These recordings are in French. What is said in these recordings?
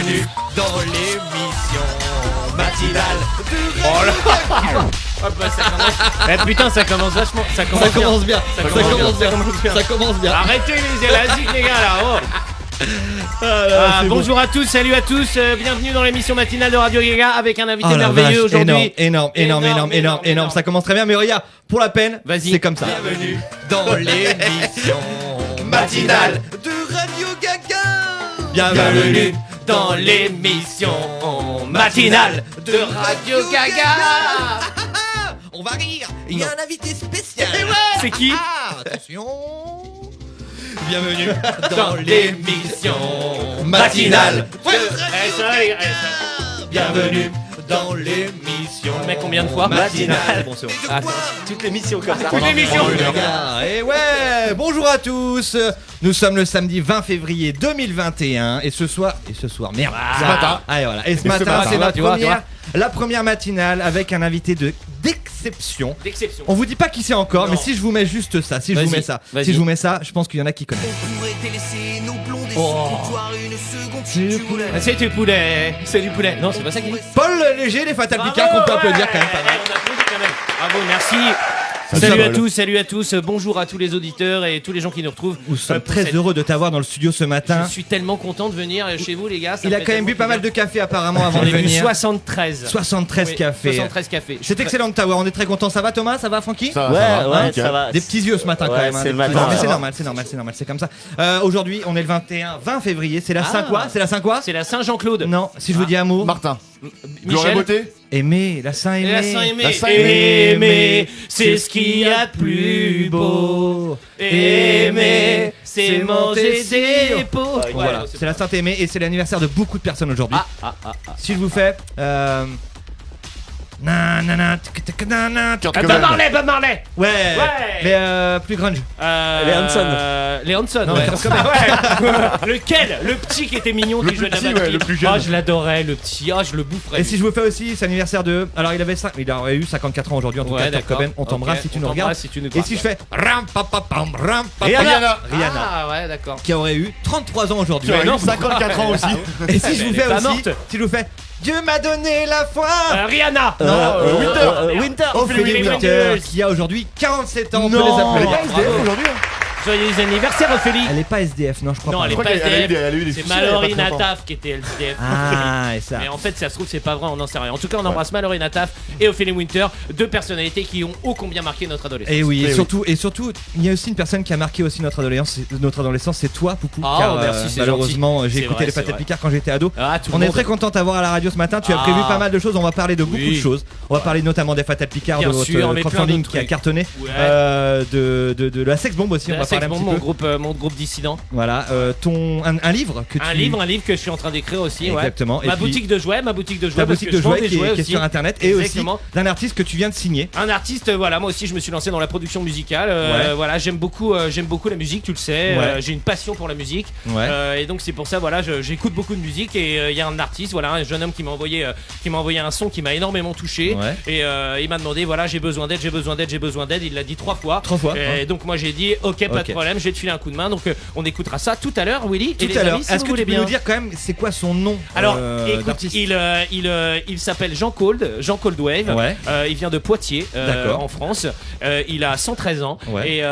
Bienvenue dans l'émission matinale de Oh là. Hop, bah, ça commence. Eh putain, ça commence vachement. Ça commence bien. Ça commence bien. Arrêtez la zig, les gars, là. Oh. Bonjour à tous, salut à tous, bienvenue dans l'émission matinale de Radio Gaga avec un invité merveilleux aujourd'hui. Énorme. Ça commence très bien, mais regarde, pour la peine, Vas-y. c'est comme ça. Bienvenue dans l'émission matinale de Radio Gaga. Bienvenue dans l'émission matinale de Radio Gaga. On va rire. Il y a un invité spécial. C'est qui? Attention. Bienvenue dans l'émission matinale de Radio Gaga. Bienvenue dans l'émission. Mais combien de fois? matinale. Bon, c'est bon. Toute l'émission comme ça. Toute l'émission. Et ouais, bonjour à tous. Nous sommes le samedi 20 février 2021 et ce soir, merde. Ce matin. Ah, et voilà. Et ce matin, matin, c'est tu vois. la première matinale avec un invité d'exception. D'exception. On vous dit pas qui c'est encore, Non. mais si je vous mets juste ça, si je vous mets ça, je pense qu'il y en a qui connaissent. On pourrait délaisser nos blondes et Oh. s'autoir une seconde si tu voulais. C'est du poulet. C'est du poulet. Non, c'est pas ça qui dit. Paul Léger, les Fatal Picard, qu'on peut applaudir quand même pas mal. On applaudit quand même. Bravo, merci. Salut à tous, bonjour à tous les auditeurs et tous les gens qui nous retrouvent. Nous sommes très heureux de t'avoir dans le studio ce matin. Je suis tellement content de venir chez vous, les gars. Il a quand même bu pas mal de café apparemment avant J'en de ai bu venir. 73. 73 Oui, cafés. 73 cafés. C'est excellent de t'avoir, on est très content. Ça va Thomas? Ça va Francky? Ça Ouais, nickel. ça va. Des petits yeux ce matin quand même. c'est des le petits matin, yeux. Mais ça c'est va. normal, c'est comme ça. Aujourd'hui, on est le 20 février. C'est la Saint quoi? C'est la Saint quoi? C'est la Saint-Jean-Claude. Non, si je vous dis amour. Martin. Gloria Michel. Beauté. Aimer, la Saint Et aimée. la Saint-Aimé. La Saint-Aimé. Aimer, c'est ce qu'il y a de plus beau. Aimer, c'est manger des pots. Voilà, c'est la Sainte Aimée et c'est l'anniversaire de beaucoup de personnes aujourd'hui. Si je vous fais Bob Marley. Ouais. Ouais. Mais plus grunge. Les Hanson. Non, Ouais. Kurt Cobain. Ouais. Lequel? Le petit qui était mignon Le qui jouait de la petit, ouais, batterie. le plus jeune. Ah, je l'adorais, le petit. Ah, je le boufferais. Et si je vous fais aussi, c'est l'anniversaire de. Alors il aurait eu 54 ans aujourd'hui en tout Ouais, cas. Kurt d'accord. Cobain, on t'embrasse Ok, si tu on nous regardes. t'embrasse si tu nous Et si je fais Rihanna. Ah, ouais, d'accord. qui aurait eu 33 ans aujourd'hui. Tu as non, eu 54 ans aussi. Et si je vous Elle fais est pas aussi, morte. si je vous fais Dieu m'a donné la foi. Rihanna. Winter. Ophélie Winter. Winter qui a aujourd'hui 47 ans. On peut Non. les appeler. Les gars, SDF aujourd'hui. Joyeux anniversaire, Ophélie. Elle est pas SDF, non, je crois Non, pas. elle est crois pas qu'elle a eu des- SDF. elle a eu des C'est soucis, elle a pas Mallory très longtemps. Nataf qui était SDF. Ah, et ça. Mais en fait, ça se trouve, c'est pas vrai, on n'en sait rien. En tout cas, on embrasse Mallory Nataf et Ophélie Winter, deux personnalités qui ont ô combien marqué notre adolescence. Et oui, Eh et surtout, il y a aussi une personne qui a marqué aussi notre adolescence, c'est toi, Poupou. Ah, car, merci, c'est malheureusement, gentil. j'ai C'est écouté vrai, les c'est Fatal vrai. Picard quand j'étais ado. Ah, tout le On est monde. très content d'avoir à la radio ce matin. Tu as Ah. prévu pas mal de choses. On va parler de beaucoup Oui. de choses. On va parler notamment des Fatal Picard, Bien de votre sûr, mais plein crowdfunding d'autres qui a trucs. cartonné, Ouais. de la Sex Bomb aussi. On va parler un petit mon peu. groupe dissident. Voilà, un livre que tu. Un livre que je suis en train d'écrire aussi. Exactement. Ouais. Et Ma puis, boutique de jouets, ta parce boutique que de je vends jouets des qui est aussi. sur internet et aussi Exactement. d'un artiste que tu viens de signer. Un artiste, voilà, moi aussi je me suis lancé dans la production musicale. Ouais. Voilà, j'aime beaucoup la musique, tu le sais. Ouais. J'ai une passion pour la musique. Ouais. Et donc c'est pour ça, voilà, j'écoute beaucoup de musique et il y a un artiste, voilà, un jeune homme qui m'a envoyé un son qui m'a énormément touché. Ouais. Et il m'a demandé, voilà, j'ai besoin d'aide. Il l'a dit 3 fois. 3 fois. Et donc moi j'ai dit, ok, pas Ok. de problème, je vais te filer un coup de main. Donc on écoutera ça tout à l'ure, Willy. Tout et les à l'heure. amis, si Est-ce vous que tu voulez peux bien. nous dire quand même c'est quoi son nom? Alors, écoute, d'artiste il s'appelle Jean Coldwave. Ouais. Il vient de Poitiers, D'accord. en France. Il a 113 ans. Ouais.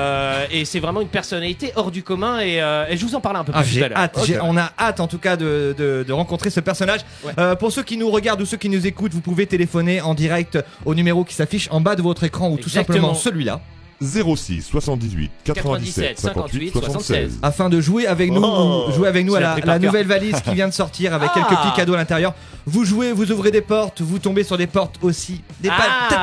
Et c'est vraiment une personnalité hors du commun. Et je vous en parle un peu Ah, plus tout j'ai à l'heure. hâte, on a hâte en tout cas de rencontrer ce personnage. Ouais. Pour ceux qui nous regardent ou ceux qui nous écoutent, vous pouvez téléphoner en direct au numéro qui s'affiche en bas de votre écran ou tout Exactement. simplement celui-là 06 78 97 58 76. afin de jouer avec nous, jouer avec nous Je à l'ai la, appris par la cœur. nouvelle valise qui vient de sortir avec quelques Ah. petits cadeaux à l'intérieur. Vous jouez, vous ouvrez des portes, vous tombez sur des portes aussi, peut-être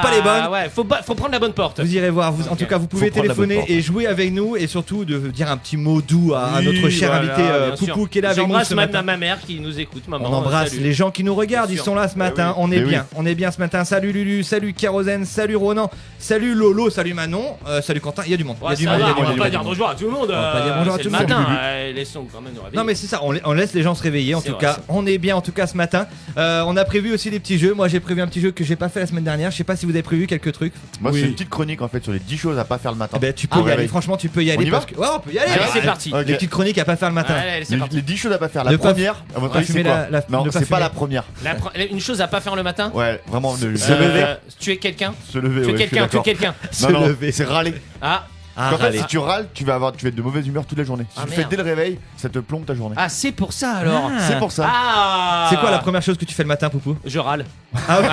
pas les bonnes. Ouais, faut prendre la bonne porte. Vous irez voir, en Ok. tout cas vous pouvez Faut prendre la bonne téléphoner porte. et jouer avec nous et surtout de dire un petit mot doux à Oui, notre cher voilà, invité bien sûr. Poupou qui est là avec nous J'embrasse ce matin. ma mère qui nous écoute, maman. On embrasse Salut. les gens qui nous regardent, Bien ils sûr. sont là ce matin, oui. on est Mais bien, on est bien ce matin. Salut Lulu, salut Kérosène, salut Ronan, salut Lolo, salut Manon. Salut Quentin, il y a du monde. Il y a Ouais, du ça monde. va, il y a du on va monde, pas il y a dire du monde. bonjour à tout le monde. On va pas dire bonjour à c'est tout le le monde. matin, laissons quand même nous réveiller. Non mais c'est ça, on laisse les gens se réveiller en C'est tout vrai, cas. ça. On est bien en tout cas ce matin. On a prévu aussi des petits jeux. Moi j'ai prévu un petit jeu que j'ai pas fait la semaine dernière. Je sais pas si vous avez prévu quelques trucs. Moi, Oui. c'est une petite chronique en fait sur les 10 choses à pas faire le matin. Ben tu peux y aller. réveil. Franchement tu peux y On aller y va parce que ouais on peut y aller. Allez, Ouais. c'est parti. Ok. Les petites chroniques à pas faire le matin. Allez, c'est parti. Les 10 choses à pas faire. Ne La pas- première, à votre pas avis, c'est fumer quoi? Non, ne pas c'est pas fumer. la première. Une chose à pas faire le matin. Ouais, vraiment, se Euh, lever. Tuer quelqu'un. Se lever, Tuer ouais, je suis quelqu'un. Tuer d'accord. quelqu'un. Se Non, non, lever. c'est râler. Ah. Ah, En fait, râler. si tu râles, tu vas être de mauvaise humeur toute la journée. Si Ah, tu le merde. fais dès le réveil, ça te plombe ta journée. Ah, c'est pour ça alors. Ah. C'est pour ça. Ah. C'est quoi la première chose que tu fais le matin, Poupou? Je râle. Ah ouais. Ouais,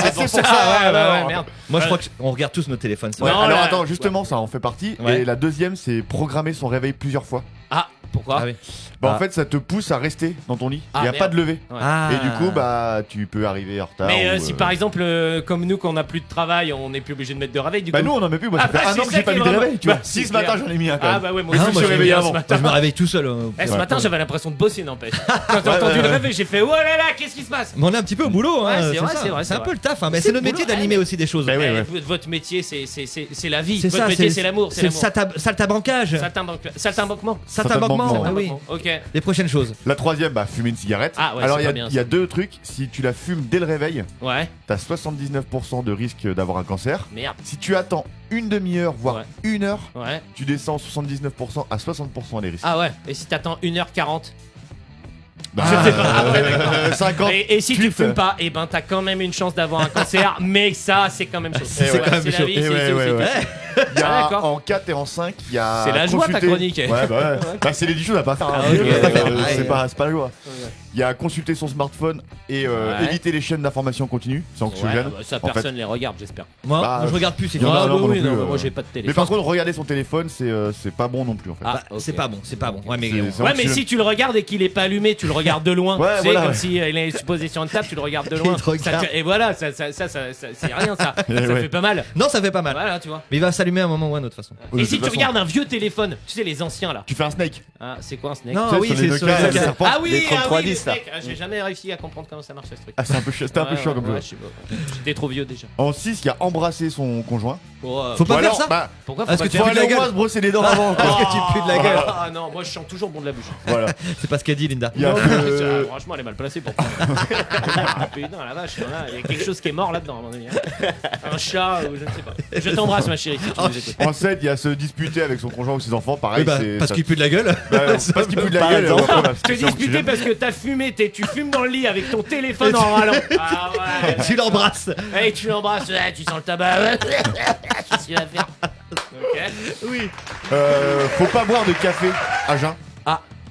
c'est pour ça. Ouais, ouais, ouais, merde. Moi je crois qu'on regarde tous nos téléphones. ça. Ouais, Non, alors là- attends, justement, ça en fait partie. Ouais. Et la deuxième, c'est programmer son réveil plusieurs fois. Ah, pourquoi? Ah oui. Bah, Ah. en fait, ça te pousse à rester dans ton lit. Ah, Il n'y a merde. pas de lever. Ouais. Ah. Et du coup, bah, tu peux arriver en retard. Mais ou, si par exemple, comme nous, quand on a plus de travail, on n'est plus obligé de mettre de réveil, du Bah, coup. nous, on en met plus. Moi, Ah, ça fait bah, un c'est an que ça j'ai pas qui mis est de vraiment- réveil, tu vois. Bah, Si c'est ce matin, clair. j'en ai mis un quand Ah même. bah ouais, moi Ah, aussi moi, je me suis je réveillé me- ce matin. Je me réveille tout seul. Eh, ce matin j'avais l'impression de bosser, n'empêche. Quand j'ai Ouais, entendu ouais, le ouais. réveil, j'ai fait oh là là, qu'est-ce qui se passe? Mais on est un petit peu au boulot, hein. Ouais, c'est vrai, ça. c'est vrai, C'est un c'est peu le taf, hein. Mais C'est c'est notre le métier boulot, d'animer aussi des choses. Bah oui, Eh, ouais. Votre métier, c'est la vie. C'est Votre ça, métier, c'est l'amour. C'est le saltabancage. Saltimbanquement. Saltimbanquement. Ah oui. Ok. Les prochaines choses. La troisième, bah, fumer une cigarette. Ah ouais, Alors, c'est il y a- pas bien, il y a ça. deux trucs. Si tu la fumes dès le réveil, Ouais. t'as 79% de risque d'avoir un cancer. Merde. Si tu attends une demi-heure, voire Ouais. une heure, Ouais. tu descends 79% à 60% les risques. Ah ouais. Et si t'attends 1h40 Bah, je sais pas. Ah ouais, d'accord. 50. et si tu Tweet. fumes pas, et ben t'as quand même une chance d'avoir un cancer, mais ça c'est quand même chaud. C'est quand même la chaud. vie, Eh c'est ouais, c'est- ouais, c'est- ouais. c'est- Il y Ah, a d'accord. en 4 et en 5, il y a. C'est la joie, ta consulter- chronique. Ouais, bah ouais. Bah, c'est les 10 choses à pas faire. Ah, hein. ok. C'est pas la joie. Il y a consulter son smartphone et Ouais. éviter les chaînes d'information continue. C'est Ouais, anxiogène. bah, ça en fait. personne les regarde, j'espère. Moi, Bah, je regarde plus. C'est non, tout. non, Ah, non, bah moi oui, non plus, non, moi j'ai pas de télé. Mais par contre, regarder son téléphone, c'est pas bon non plus en fait. Ah, C'est ok. pas bon, c'est pas bon. Ouais, mais C'est Ouais, mais anxiogène. si tu le regardes et qu'il est pas allumé, tu le regardes de loin. Ouais, tu sais, voilà, comme ouais. si il est supposé sur une table, tu le regardes de loin. Il te regarde. Et voilà, ça c'est rien ça. Eh Ça ouais. fait pas mal. non, ça fait pas mal. Voilà, tu vois. Mais il va s'allumer à un moment ou à un autre, de toute façon. Oui, Et de si toute tu façon. regardes un vieux téléphone, tu sais, les anciens là. Tu fais un snake. Ah, c'est quoi un snake? Non, Tu sais, oui, sur les c'est Nokia, sur les là, le Nokia. serpent. Ah oui, les ah oui, 3310, les là. snakes. Ah, j'ai jamais réussi à comprendre comment ça marche ce truc. Ah, c'était un peu chiant comme jeu. je sais pas. J'étais trop vieux déjà. En 6, il y a embrasser son conjoint. Faut pas Ou faire alors, ça. bah, Pourquoi Parce faut que pas tu le faut fais faire? de la aller au gueule. moins se brosser les dents avant. quoi. Parce que tu pues de la gueule. Ah non, moi je chante toujours bon de la bouche. Voilà. C'est pas ce qu'a dit Linda. Il y a que- Franchement, elle est mal placée pour Putain, la vache, là, il y a quelque chose qui est mort là-dedans, à mon avis. Hein. Un chat ou je ne sais pas. Je t'embrasse, ma chérie, si tu nous écoutes. En 7, il y a se disputer avec son conjoint ou ses enfants. Oui, Pareil, bah, c'est. parce ça- qu'il pue de la gueule. Bah, parce qu'il pue de la Par gueule. exemple. voilà, Te c'est disputer anxiogène. parce que t'as fumé, tu fumes dans le lit avec ton téléphone en râlant. Ah ouais. Tu l'embrasses. Hey, tu l'embrasses, ouais, tu sens le tabac. Qu'est-ce qu'il va faire? Ok. Oui. Faut pas boire de café à jeun.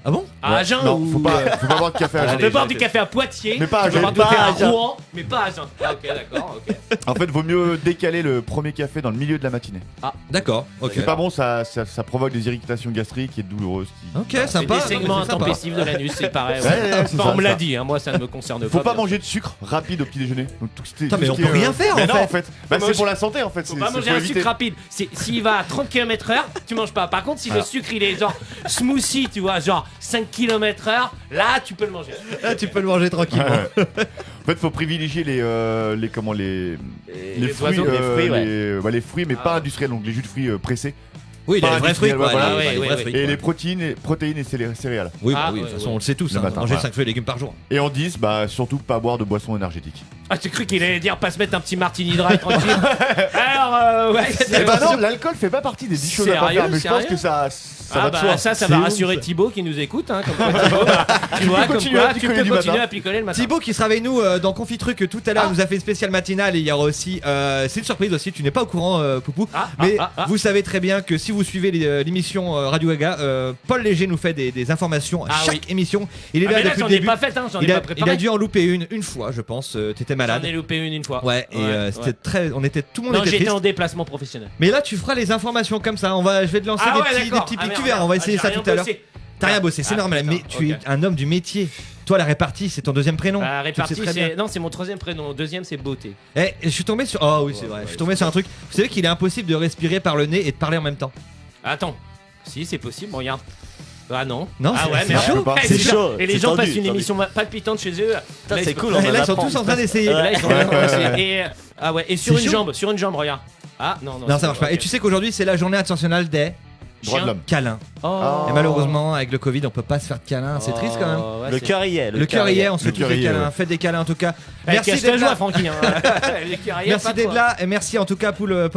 Ah bon? À Agen Non, ou... faut pas boire de café à On jeun. peut boire du café à Poitiers, Mais pas à on peut Agen. boire du Pas café à à Agen. Rouen, mais pas à Agen. Ah, ok, d'accord, ok. En fait, vaut mieux décaler le premier café dans le milieu de la matinée. D'accord. Ok. C'est pas bon, ça provoque des irritations gastriques et douloureuses. Ok, C'est sympa. des segments C'est sympa. intempestifs de l'anus, c'est pareil. Ouais, ouais, c'est Enfin, ça, on me l'a ça. dit, hein, moi ça ne me concerne Faut pas. pas manger de sucre rapide au petit déjeuner. Donc, Putain, mais on peut rien faire, mais en non, fait. en fait. Bah, Faut c'est pour la santé en fait. Faut c'est- pas c'est manger faut un éviter. sucre rapide. S'il va à 30 km/h, tu manges pas. Par contre, si le sucre il est genre smoothie, tu vois, genre 5 km/h, là tu peux le manger. Là, tu peux le manger tranquillement. En fait, faut privilégier les Les fruits, oiseaux, les fruits, ouais. les fruits, mais Ah. pas industriels, donc les jus de fruits pressés. Oui, Pas les vrais fruits, industriel, quoi. voilà. les- Ah, les oui, vrais oui, fruits, Et quoi. les protéines et céréales. Oui, bah Ah, oui, de ouais, toute façon, ouais. on le sait tous. Le hein. matin, Manger ouais. 5 fruits et légumes par jour. Et en 10, bah surtout pas boire de boissons énergétiques. Ah, tu cru qu'il allait dire pas se mettre un petit martini dry tranquille. Alors, ouais, Eh bah non, l'alcool fait pas partie des 10 choses à pas Sérieux, faire, mais je pense sérieux que ça Ah va de soi. bah ça C'est va ouf, rassurer ça. Thibaut qui nous écoute, hein, comme quoi, Thibaut, tu vois, comme continuer quoi à tu picoler peux du continuer matin. à picoler le matin. Thibaut qui sera avec nous dans Confitruc tout à l'heure nous a fait une spéciale matinale et il y aura aussi c'est une surprise aussi, tu n'es pas au courant Poupou, mais vous savez très bien que si vous suivez l'émission Radio Gaga, Paul Léger nous fait des informations à Ah chaque oui. émission. Il est Ah, là mais là depuis j'en le ai début. pas fait, hein, j'en ai Il a, pas il a préparé. dû en louper une fois je pense, t'étais malade. J'en ai loupé une fois. Ouais, et c'était très, on était, tout le monde Non, était j'étais triste. en déplacement professionnel. Mais là tu feras les informations comme ça, je vais te lancer Ah des ouais, petits d'accord. pics, Ah, tu merde, verras, on va merde. essayer Ah, ça j'ai tout rien à l'heure. bossé. T'as rien bossé, c'est Ah, normal, mais d'accord, tu es ok. un homme du métier. Toi, la répartie, c'est ton deuxième prénom. Bah, Tu le sais répartie, très bien. c'est. Non, c'est mon troisième prénom. Deuxième, c'est beauté. Eh, je suis tombé sur. Oh oui, c'est vrai. Je suis tombé sur un truc. Vous savez qu'il est impossible de respirer par le nez et de parler en même temps. Attends. Si, c'est possible, regarde. Ah non. Non, ah c'est- ouais, c'est merde. chaud. Eh, C'est dur. chaud, Et les c'est gens tendu, passent une tendu. émission palpitante chez eux. Putain, Là, c'est ils- cool, Et on là, en ils sont apprend. tous en train d'essayer. Là, ils sont en train d'essayer. Et ouais, et sur C'est une chaud. jambe, regarde. Ah non, Non, ça marche pas. Et tu sais qu'aujourd'hui, c'est la journée internationale des Droit de l'homme. câlins. Oh. Et malheureusement, avec le Covid, on peut pas se faire de câlins. C'est triste quand même. Ouais, Le c'est- cœur y est. Le cœur y est, on se Le fait tous cœur des y est, câlins. ouais. Faites des câlins en tout cas. Eh, Merci cache d'être ta joie, là. Francky. Hein. Les carrières, Merci pas d'être toi. là et merci en tout cas pull up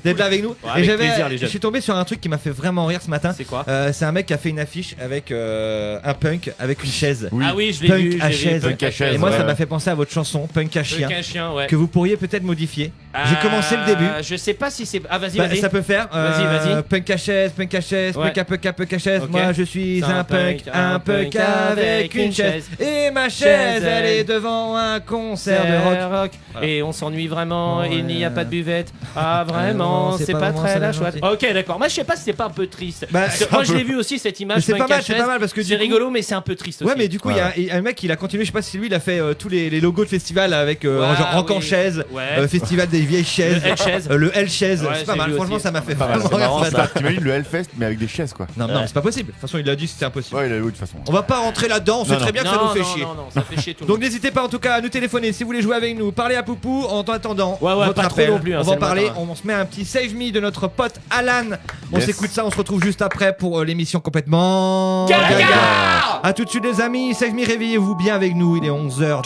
d'être là avec nous. Ouais, avec plaisir, les je jeunes. suis tombé sur un truc qui m'a fait vraiment rire ce matin. C'est quoi C'est un mec qui a fait une affiche avec un punk avec une chaise. Oui. Ah oui, je l'ai Punk vu. à je l'ai vu, chaise. Punk à chaise. Et moi, ouais, ça m'a ouais. fait penser à votre chanson Punk à chien Punk à chien, ouais. que vous pourriez peut-être modifier. J'ai commencé le début. Je sais pas si c'est. Ah, vas-y, Bah, vas-y. ça peut faire. Vas-y. Punk à chaise, Ouais. punk à chaise. Ok. Moi, je suis C'est un punk avec une chaise. Et ma chaise, elle est devant un concert de rock. Voilà. Et on s'ennuie vraiment, Ouais. il n'y a pas de buvette. Ah vraiment, non, c'est c'est pas pas vraiment très ça, la la chouette. gentille. Ok, d'accord. Moi je sais pas si c'est pas un peu triste. Bah, Parce que c'est moi un je peu. l'ai vu aussi cette Mais image. c'est pas Punk à mal, c'est chaise. pas mal parce que C'est du coup- rigolo, mais c'est un peu triste aussi. Ouais, mais du coup, il y a un mec, il a continué. Je sais pas si c'est lui, il a fait tous les logos de festival avec Ouais, genre rock en oui. chaise, Ouais. festival des vieilles chaises, Le L-chaise. le L-chaise. Ouais, C'est pas j'ai mal, vu franchement, aussi, ça m'a c'est fait pas mal. vraiment C'est rire, marrant, ça. ça. T'imagines le Hellfest mais avec des chaises quoi. Non, c'est pas possible. De toute façon, il a dit que c'était impossible. Ouais, il a oui de toute façon. On va pas rentrer là-dedans, on sait Non, très non. bien que ça nous fait chier. Non, ça fait chier tout le Donc monde. n'hésitez pas en tout cas à nous téléphoner si vous voulez jouer avec nous, parler à Poupou en attendant Ouais, votre pas trop appel. non plus, hein, on va c'est en le parler, matin. on se met un petit Save Me de notre pote Alan. On Yes. s'écoute ça, on se retrouve juste après pour l'émission complètement Gaga. A tout de suite les amis, Save Me, réveillez-vous bien avec nous, il est 11h12.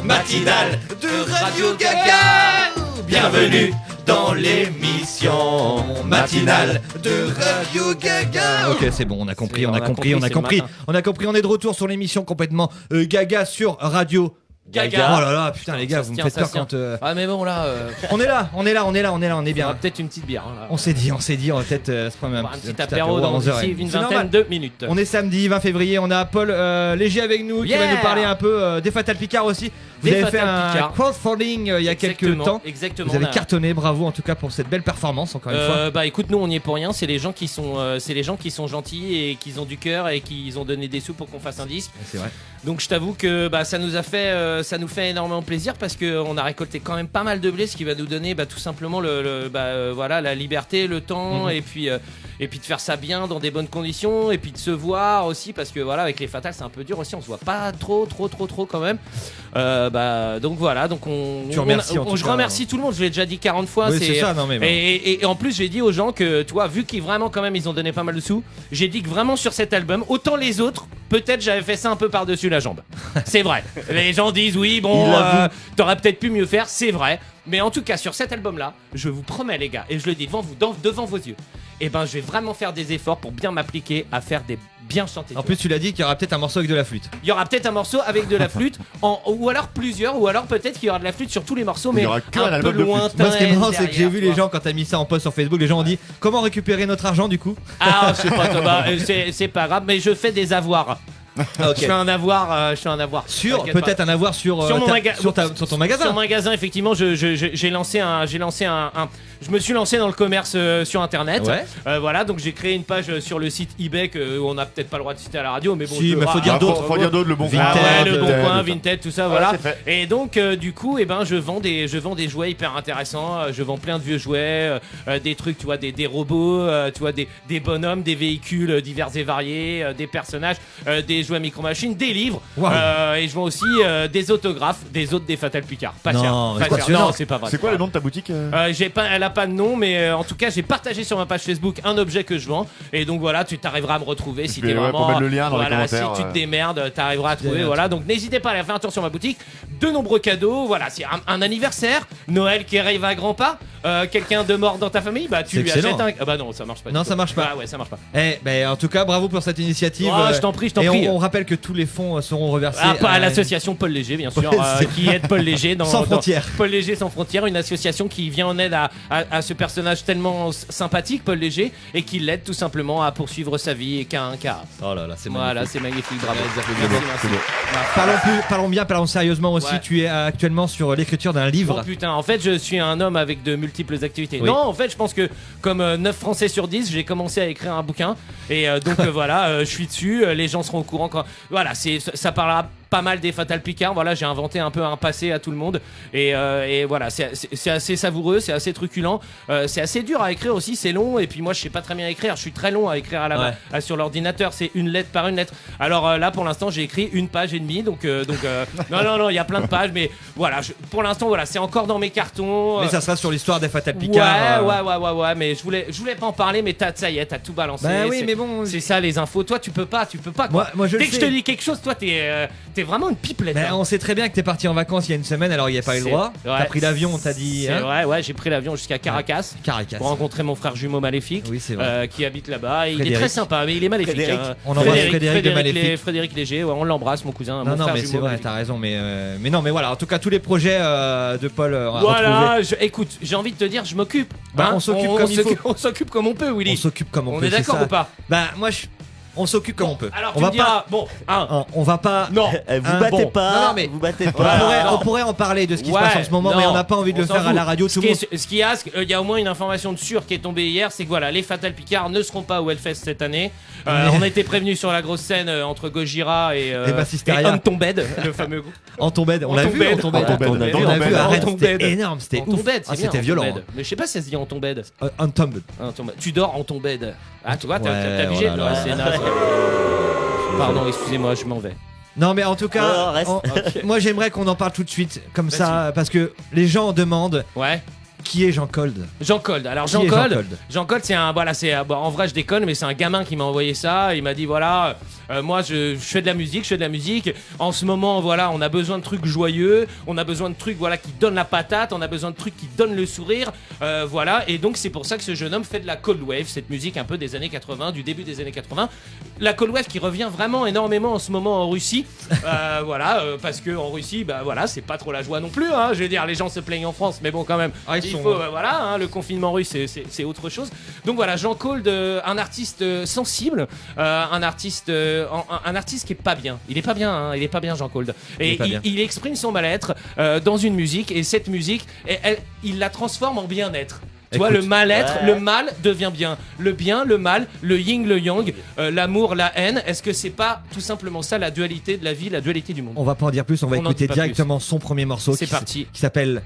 Matinale de Radio Gaga. Bienvenue dans l'émission matinale de Radio Gaga. Ok, c'est bon, on a compris, on a compris. On est de retour sur l'émission complètement Gaga sur Radio Gaga. Oh là là, putain les gars, vous me faites peur quand Ah, mais bon, là. on est là, on est On bien. aura peut-être une petite bière. Hein, là. On s'est dit, on va peut-être se prendre Un petit apéro dans d'ici une C'est vingtaine normal. de minutes. On est samedi 20 février, on a Paul Léger avec nous qui va Yeah. nous parler un peu des Fatal Picard aussi. Vous des avez fait Fatal un Picard. crowdfunding il y a quelques Exactement, temps. Exactement. Vous avez on a- cartonné, bravo en tout cas pour cette belle performance encore une fois. Bah écoute, nous on n'y est pour rien, c'est les gens qui sont gentils et qui ont du cœur et qui ont donné des sous pour qu'on fasse un disque. C'est vrai. Donc je t'avoue que ça nous fait énormément plaisir parce qu'on a récolté quand même pas mal de blé, ce qui va nous donner tout simplement voilà, la liberté, le temps et puis de faire ça bien dans des bonnes conditions et puis de se voir aussi parce que voilà, avec les Fatales c'est un peu dur aussi, on se voit pas trop quand même. Donc voilà, donc Tu remercies en tout je cas. remercie tout le monde, je l'ai déjà dit 40 fois. Oui, c'est ça, non mais bon. Et en plus j'ai dit aux gens que tu vois, vu qu'ils vraiment quand même ils ont donné pas mal de sous, j'ai dit que vraiment sur cet album, autant les autres, peut-être j'avais fait ça un peu par-dessus la jambe. C'est vrai. Les gens disent oui, bon, t'aurais peut-être pu mieux faire, c'est vrai. Mais en tout cas sur cet album-là, je vous promets les gars, et je le dis devant vous, devant vos yeux, et je vais vraiment faire des efforts pour bien m'appliquer à faire des bien chanter. En plus tu l'as dit qu'il y aura peut-être un morceau avec de la flûte. Il y aura peut-être un morceau avec de la flûte, ou alors plusieurs, ou alors peut-être qu'il y aura de la flûte sur tous les morceaux, mais y aura qu'un un peu album de flûte. lointain. Moi ce qui est marrant c'est que j'ai vu les derrière, gens quand t'as mis ça en post sur Facebook, les gens ont dit comment récupérer notre argent du coup. Ah, je sais pas, Thomas, c'est pas grave, mais je fais des avoirs. Je fais un avoir, Sur T'inquiète pas. peut-être un avoir sur Sur mon sur ton magasin. Sur mon magasin, effectivement, j'ai lancé un. Je me suis lancé dans le commerce sur internet. Ouais. Voilà, donc j'ai créé une page sur le site eBay on n'a peut-être pas le droit de citer à la radio, mais bon. Si, mais faut dire d'autres. Faut dire d'autres, le bon coin. Ah ouais, le bon Vinted, coin, tout ça. Vinted, tout ça, voilà. c'est fait. Et donc, du coup, je vends des jouets hyper intéressants. Je vends plein de vieux jouets, des trucs, tu vois, des robots, tu vois, des bonhommes, des véhicules divers et variés, des personnages, des jouets micro-machines, des livres. Wow. Et je vends aussi des autographes, des autres des Fatal Picard. Pas Non, cher. mais Pas c'est pas cher. sûr. Non, c'est pas vrai. C'est quoi le nom de ta boutique Elle a pas de nom, mais en tout cas, j'ai partagé sur ma page Facebook un objet que je vends. Et donc voilà, tu t'arriveras à me retrouver si vais, t'es ouais, vraiment. pour mettre le lien dans les voilà, si commentaires, tu te démerdes, t'arriveras à trouver. Bien, Voilà, donc n'hésitez pas à aller faire un tour sur ma boutique. De nombreux cadeaux. Voilà, c'est un anniversaire, Noël qui arrive à grands pas, quelqu'un de mort dans ta famille, tu C'est lui excellent. achètes un. Ah bah non, ça marche pas. Non, du tout. ça marche pas. Ah ouais, ça marche pas. En tout cas bravo pour cette initiative. Oh, je t'en prie, je t'en Et prie. on rappelle que tous les fonds seront reversés Pas à à l'association Paul Léger, bien sûr, Ouais, c'est qui aide Paul Léger Sans frontières. Paul Léger sans frontières, une association qui vient en aide à ce personnage tellement sympathique, Paul Léger, et qui l'aide tout simplement à poursuivre sa vie et qu'un cas. Oh là là, c'est Voilà, magnifique. c'est magnifique, bravo. C'est beau. Merci. Parlons sérieusement aussi. Ouais. Tu es actuellement sur l'écriture d'un livre. Oh putain, en fait je suis un homme avec de multiples activités. Oui. Non, en fait je pense que comme 9 Français sur 10, j'ai commencé à écrire un bouquin et donc voilà, je suis dessus, les gens seront au courant quand... Voilà, ça parlera pas mal des Fatal Picard. Voilà, j'ai inventé un peu un passé à tout le monde et voilà, c'est assez savoureux, c'est assez truculent, c'est assez dur à écrire aussi, c'est long et puis moi je sais pas très bien écrire, je suis très long à écrire à la main sur l'ordinateur, c'est une lettre par une lettre. Alors là pour l'instant j'ai écrit 1 page et demie donc non, il y a plein de pages mais voilà, pour l'instant voilà, c'est encore dans mes cartons. Mais ça sera sur l'histoire des Fatal Picard. Ouais, mais je voulais pas en parler, mais ça y est, t'as tout balancé. Bah oui, C'est- mais bon. C'est ça les infos. Toi, tu peux pas. Quoi. Moi, je Dès le que je sais. te dis quelque chose, toi, t'es vraiment une pipelette. Ben, hein. on sait très bien que t'es parti en vacances il y a une semaine, alors il n'y a pas eu le C'est- droit. ouais, T'as pris l'avion, on t'a dit. C'est hein vrai, ouais, j'ai pris l'avion jusqu'à Caracas. Caracas. Pour rencontrer mon frère jumeau maléfique, Oui, c'est vrai. qui habite là-bas. Il est Frédéric. très sympa, mais il est maléfique. Frédéric. hein. On embrasse Frédéric de Maléfique. Frédéric Léger, ouais, on l'embrasse, mon cousin. Non, mon non, frère mais jumeau c'est vrai, maléfique. t'as raison. Mais non, mais voilà, en tout cas, tous les projets de Paul, on va retrouver. Voilà, écoute, j'ai envie de te dire, je m'occupe. Bah, hein. on s'occupe comme il faut. On s'occupe comme on peut, Willy. On s'occupe comme on On peut. est c'est d'accord ça. ou pas? Bah, moi, on s'occupe comme on peut. Alors on tu va me diras, pas. bon, On va pas. non. Vous Hein, battez bon. pas, Non, mais- vous battez On pas. pourrait, non. on pourrait en parler de ce qui se Ouais, passe en ce moment, mais non, on n'a pas envie de le s'en faire à fout. la radio. Tout le monde. Ce qui est, il y a au moins une information de sûre qui est tombée hier, c'est que voilà, les Fatal Picard ne seront pas au Hellfest cette année. On a été prévenus sur la grosse scène entre Gojira et Bassisteria. On Tombed, le fameux groupe. En tombed, on En l'a vu. tombed. En tombed. En tombed. On l'a vu, En on l'a vu. tombed. Arrête, En c'était tombed. énorme, c'était En ouf. Tombed, Ah, c'est bien. c'était en violent. Tombed. Mais je sais pas si ça se dit en Tombed. En tombed. Tu dors en Tombed. Ah, tu vois, t'as Ouais, vigé. oh là là. Ouais, c'est naze. Pardon, excusez-moi, je m'en vais. Non, mais en tout Non, cas, reste. moi j'aimerais qu'on en parle tout de suite, comme Vas-y. ça, parce que les gens demandent Ouais. qui est Jean Cold. Jean Cold. Alors Qui est Jean Cold, c'est un voilà, en vrai je déconne, mais c'est un gamin qui m'a envoyé ça. Il m'a dit voilà, moi je fais de la musique. En ce moment voilà, on a besoin de trucs joyeux, on a besoin de trucs voilà qui donnent la patate, on a besoin de trucs qui donnent le sourire, voilà. Et donc c'est pour ça que ce jeune homme fait de la cold wave, cette musique un peu des années 80, du début des années 80. la Cold Wave qui revient vraiment énormément en ce moment en Russie. Parce que en Russie, c'est pas trop la joie non plus. Hein, je veux dire, les gens se plaignent en France, mais bon, quand même. Le confinement russe, c'est autre chose. Donc voilà, Jean Cold, un artiste sensible, un artiste qui est pas bien. Il est pas bien, hein, il est pas bien, Jean Cold. Et il exprime son mal-être dans une musique, et cette musique, il la transforme en bien-être. Tu vois, le mal-être, le mal devient bien. Le bien, le mal, le yin, le yang, l'amour, la haine. Est-ce que c'est pas tout simplement ça la dualité de la vie, la dualité du monde? On va pas en dire plus, on va écouter directement son premier morceau. C'est parti. Qui s'appelle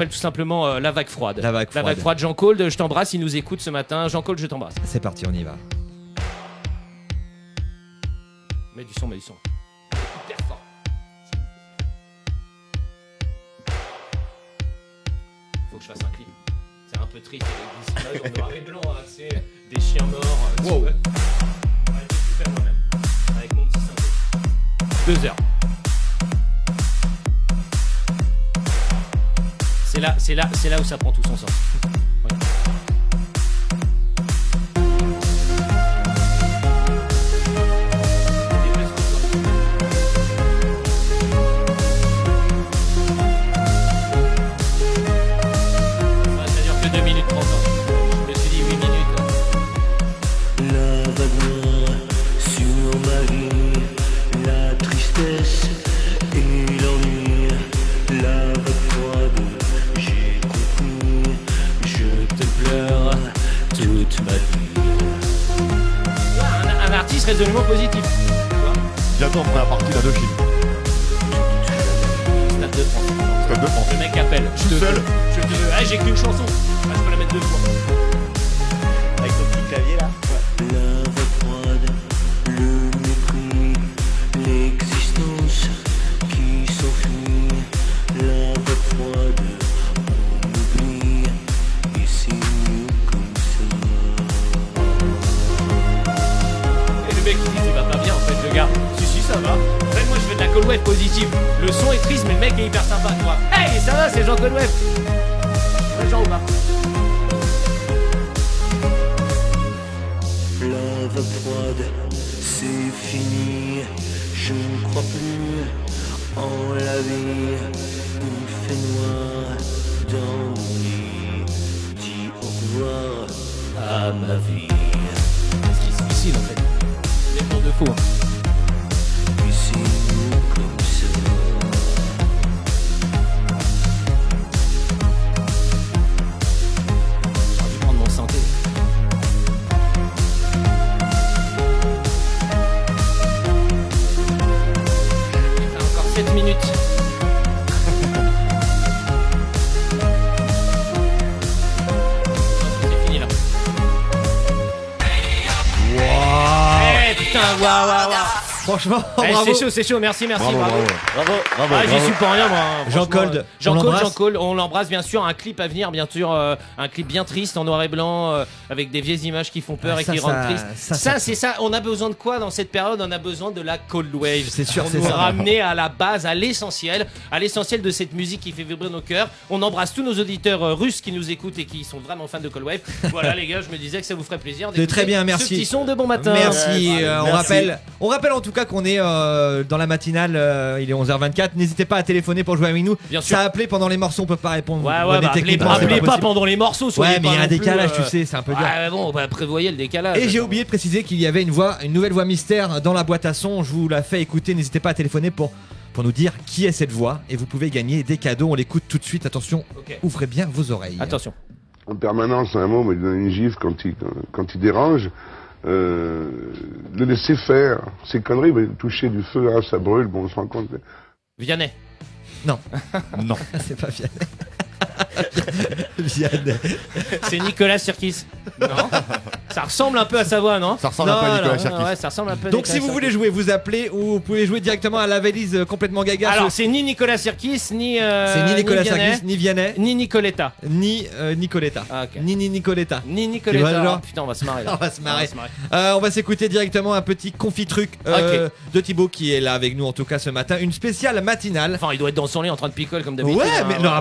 tout simplement La Vague Froide. La Vague Froide. Jean Cold, je t'embrasse, il nous écoute ce matin. Jean Cold, je t'embrasse. C'est parti, on y va. Mets du son. Hyper fort. Faut que je fasse un clip. C'est un peu triste avec des images en noir et blanc, hein, c'est des chiens morts. Wow. Ouais, je vais tout faire moi-même. Avec mon petit synthé. 2 heures. C'est là où ça prend tout son sens. Ouais. Résolument positif. Bientôt on fera la partie d'Indochine. Stade de France. Le mec appelle. Je te veux. Ah, j'ai qu'une chanson. Ah, je peux la mettre 2 fois. Avec ton petit clavier là. La vague froide, le mépris, l'existence qui s'enfuit. La vague froide, on oublie, et c'est mieux comme ça. Et le mec il dit il va pas bien en fait, le gars. Si, ça va. En fait, moi je fais de la Cold Wave positive. Le son est triste, mais le mec est hyper sympa, tu vois. Hey, ça va, c'est Jean Cold Wave. Ouais, Jean ou pas? La vague froide, c'est fini. Je ne crois plus en la vie. Il fait noir dans mon lit. Dis au revoir à ma vie. C'est difficile en fait. C'est pour de faux. Et c'est nous comme ça. J'aurais dû prendre mon synthé. Encore 7 minutes. C'est fini là. Putain, waouh. Franchement, bravo. C'est chaud, merci, Bravo. Ah, j'y suis pour rien, moi. Jean Cold, Jean Cold, on l'embrasse bien sûr. Un clip à venir, bien sûr, un clip bien triste en noir et blanc, avec des vieilles images qui font peur et qui rendent triste. Ça, c'est ça. On a besoin de quoi dans cette période? On a besoin de la Cold Wave. C'est sûr, c'est ça. ça. Ramener à la base, à l'essentiel de cette musique qui fait vibrer nos cœurs. On embrasse tous nos auditeurs russes qui nous écoutent et qui sont vraiment fans de Cold Wave. Voilà, les gars, je me disais que ça vous ferait plaisir. C'est très bien, merci. Ce petit son de bon matin. Merci. Merci. On rappelle en tout cas qu'on est dans la matinale. Il est 11h24. N'hésitez pas à téléphoner pour jouer avec nous. Bien sûr. Ça a appelé pendant les morceaux, on peut pas répondre. Appelez pas pendant les morceaux. Ouais, mais il y a un décalage, tu sais, c'est un peu dur. Ouais, bon, prévoyez le décalage. Et j'ai oublié de préciser qu'il y avait une nouvelle voix mystère dans la boîte à son. Je vous la fais écouter. N'hésitez pas à téléphoner pour nous dire qui est cette voix. Et vous pouvez gagner des cadeaux. On l'écoute tout de suite. Attention, ouvrez bien vos oreilles. Attention. En permanence, un mot me donne une gifle quand il dérange. Le laisser faire. Ces conneries, mais toucher du feu, ça brûle, bon, on se rend compte. Vianney. Non. Non. C'est pas Vianney. Vianney. C'est Nicolas Sirkis. Non. Ça ressemble un peu à sa voix, non? Ça ressemble un peu à Nicolas Sirkis. Ouais, ça ressemble un peu à Donc Nicolas si vous voulez jouer, vous appelez ou vous pouvez jouer directement à la valise complètement gaga. Alors c'est ni Nicolas Sirkis, ni c'est ni Nicolas Sirkis, ni Vianney, ni Nicoletta. Ni Nicoletta. Ah, okay. Ni Nicoletta. Ni Nicoletta. Tu vois, oh, putain, on va se marrer là. On va se marrer. On va s'écouter directement un petit confitruc de Thibaut qui est là avec nous en tout cas ce matin. Une spéciale matinale. Enfin, il doit être dans son lit en train de picole comme d'habitude. Ouais, mais non,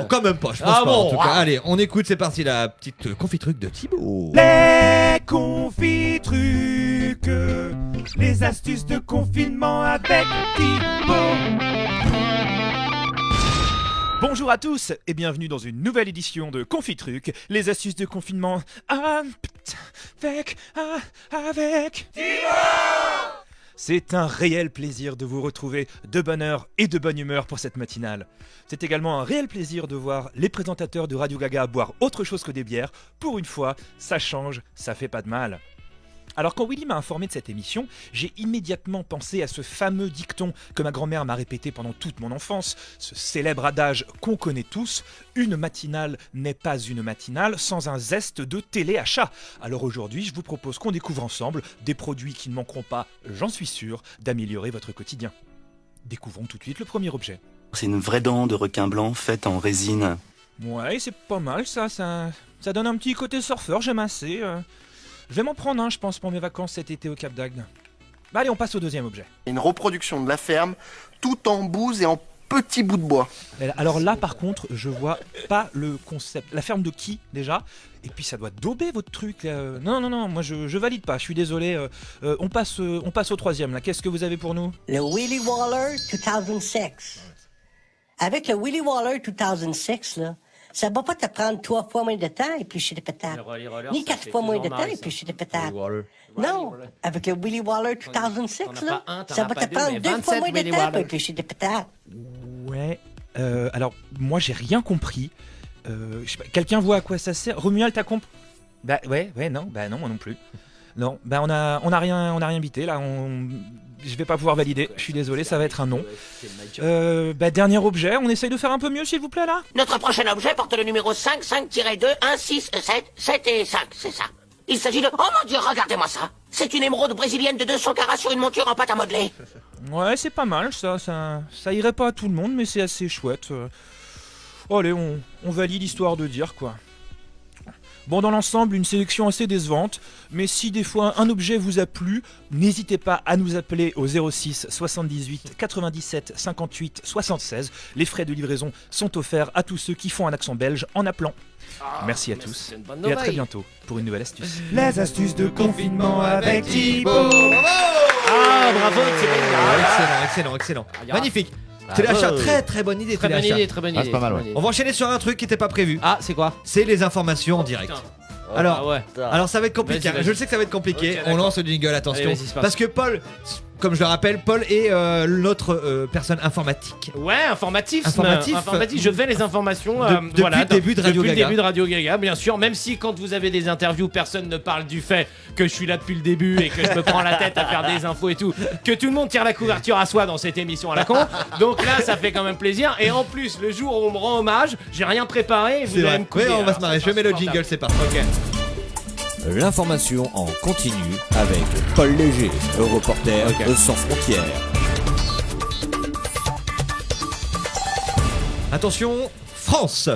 quand même pas. Je pense pas. Bon, en tout cas, allez, on écoute. C'est parti, la petite confitruc de Thibaut. Les confitrucs les astuces de confinement avec Thibaut. Bonjour à tous et bienvenue dans une nouvelle édition de Confitruc, les astuces de confinement avec Thibaut. C'est un réel plaisir de vous retrouver de bonne heure et de bonne humeur pour cette matinale. C'est également un réel plaisir de voir les présentateurs de Radio Gaga boire autre chose que des bières. Pour une fois, ça change, ça fait pas de mal. Alors quand Willy m'a informé de cette émission, j'ai immédiatement pensé à ce fameux dicton que ma grand-mère m'a répété pendant toute mon enfance, ce célèbre adage qu'on connaît tous, une matinale n'est pas une matinale sans un zeste de téléachat. Alors aujourd'hui, je vous propose qu'on découvre ensemble des produits qui ne manqueront pas, j'en suis sûr, d'améliorer votre quotidien. Découvrons tout de suite le premier objet. C'est une vraie dent de requin blanc faite en résine. Ouais, c'est pas mal ça donne un petit côté surfeur, j'aime assez. Je vais m'en prendre un, je pense, pour mes vacances cet été au Cap d'Agde. Bah allez, on passe au deuxième objet. Une reproduction de la ferme, tout en bouse et en petits bouts de bois. Alors là, par contre, je vois pas le concept. La ferme de qui, déjà ? Et puis ça doit dauber votre truc. Non, moi je valide pas, je suis désolé. On passe au troisième, là. Qu'est-ce que vous avez pour nous ? Le Willy Waller 2006. Avec le Willy Waller 2006, là, ça va pas te prendre 3 fois moins de temps éplucher des patates. Ni 4 fois moins de temps éplucher des patates. Non, avec le Willy Waller 2006, là, ça va te prendre 2 fois moins de temps pour éplucher des patates. Ouais, alors moi j'ai rien compris. Je sais pas, quelqu'un voit à quoi ça sert ? Romuald, t'as compris ? Bah non, moi non plus. Non, bah on a rien bité là, je vais pas pouvoir valider, je suis désolé, ça va être un non. Dernier objet, on essaye de faire un peu mieux s'il vous plaît là ? Notre prochain objet porte le numéro 5, 5-2, 1, 6, 7, 7 et 5, c'est ça. Il s'agit de... Oh mon Dieu, regardez-moi ça. C'est une émeraude brésilienne de 200 carats sur une monture en pâte à modeler. Ouais, c'est pas mal ça irait pas à tout le monde mais c'est assez chouette. Allez, on valide histoire de dire quoi. Bon, dans l'ensemble, une sélection assez décevante, mais si des fois un objet vous a plu, n'hésitez pas à nous appeler au 06 78 97 58 76. Les frais de livraison sont offerts à tous ceux qui font un accent belge en appelant. Merci à tous et à très bientôt pour une nouvelle astuce. Les astuces de confinement avec Thibaut. Ah, bravo, Excellent. Magnifique. Téléachat, très bonne idée. Très bonne idée. C'est pas mal, ouais. On va enchaîner sur un truc qui n'était pas prévu. Ah, c'est quoi ? C'est les informations en direct. Alors ça va être compliqué. Vas-y. Je sais que ça va être compliqué. Okay, on lance le jingle, attention. Allez, vas-y, parce que Paul, comme je le rappelle, Paul est notre personne informatique. Ouais, informatif. Je fais les informations depuis le début de Radio Gaga. Depuis le début de Radio Gaga, bien sûr. Même si quand vous avez des interviews, personne ne parle du fait que je suis là depuis le début et que je me prends la tête à faire des infos et tout. Que tout le monde tire la couverture à soi dans cette émission à la con. Donc là, ça fait quand même plaisir. Et en plus, le jour où on me rend hommage, j'ai rien préparé. Et vous allez me couper. Oui, on va se marrer. Je mets le jingle, c'est parti. Ok. L'information en continu avec Paul Léger, reporter sans frontières. Attention, France,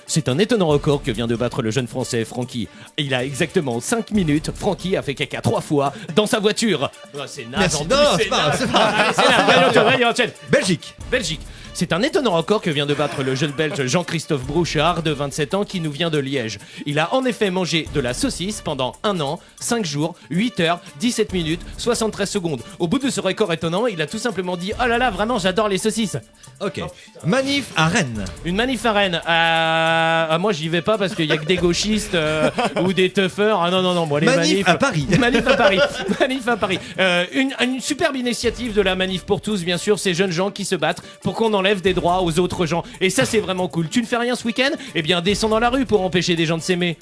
c'est un étonnant record que vient de battre le jeune français Francky. Il a exactement 5 minutes, Francky a fait caca 3 fois dans sa voiture. Oh, c'est naze. C'est pas grave. Belgique. C'est un étonnant record que vient de battre le jeune belge Jean-Christophe Brouchard de 27 ans qui nous vient de Liège. Il a en effet mangé de la saucisse pendant 1 an, 5 jours, 8 heures, 17 minutes, 73 secondes. Au bout de ce record étonnant, il a tout simplement dit « Oh là là, vraiment j'adore les saucisses !» Ok. Manif à Rennes. Une manif à Rennes. Moi j'y vais pas parce qu'il y a que des gauchistes ou des toughers. Ah non, moi les manifs à Paris. Manif à Paris. Une superbe initiative de la manif pour tous, bien sûr, ces jeunes gens qui se battent pour qu'on enlève des droits aux autres gens. Et ça c'est vraiment cool. Tu ne fais rien ce week-end ? Eh bien descends dans la rue pour empêcher des gens de s'aimer.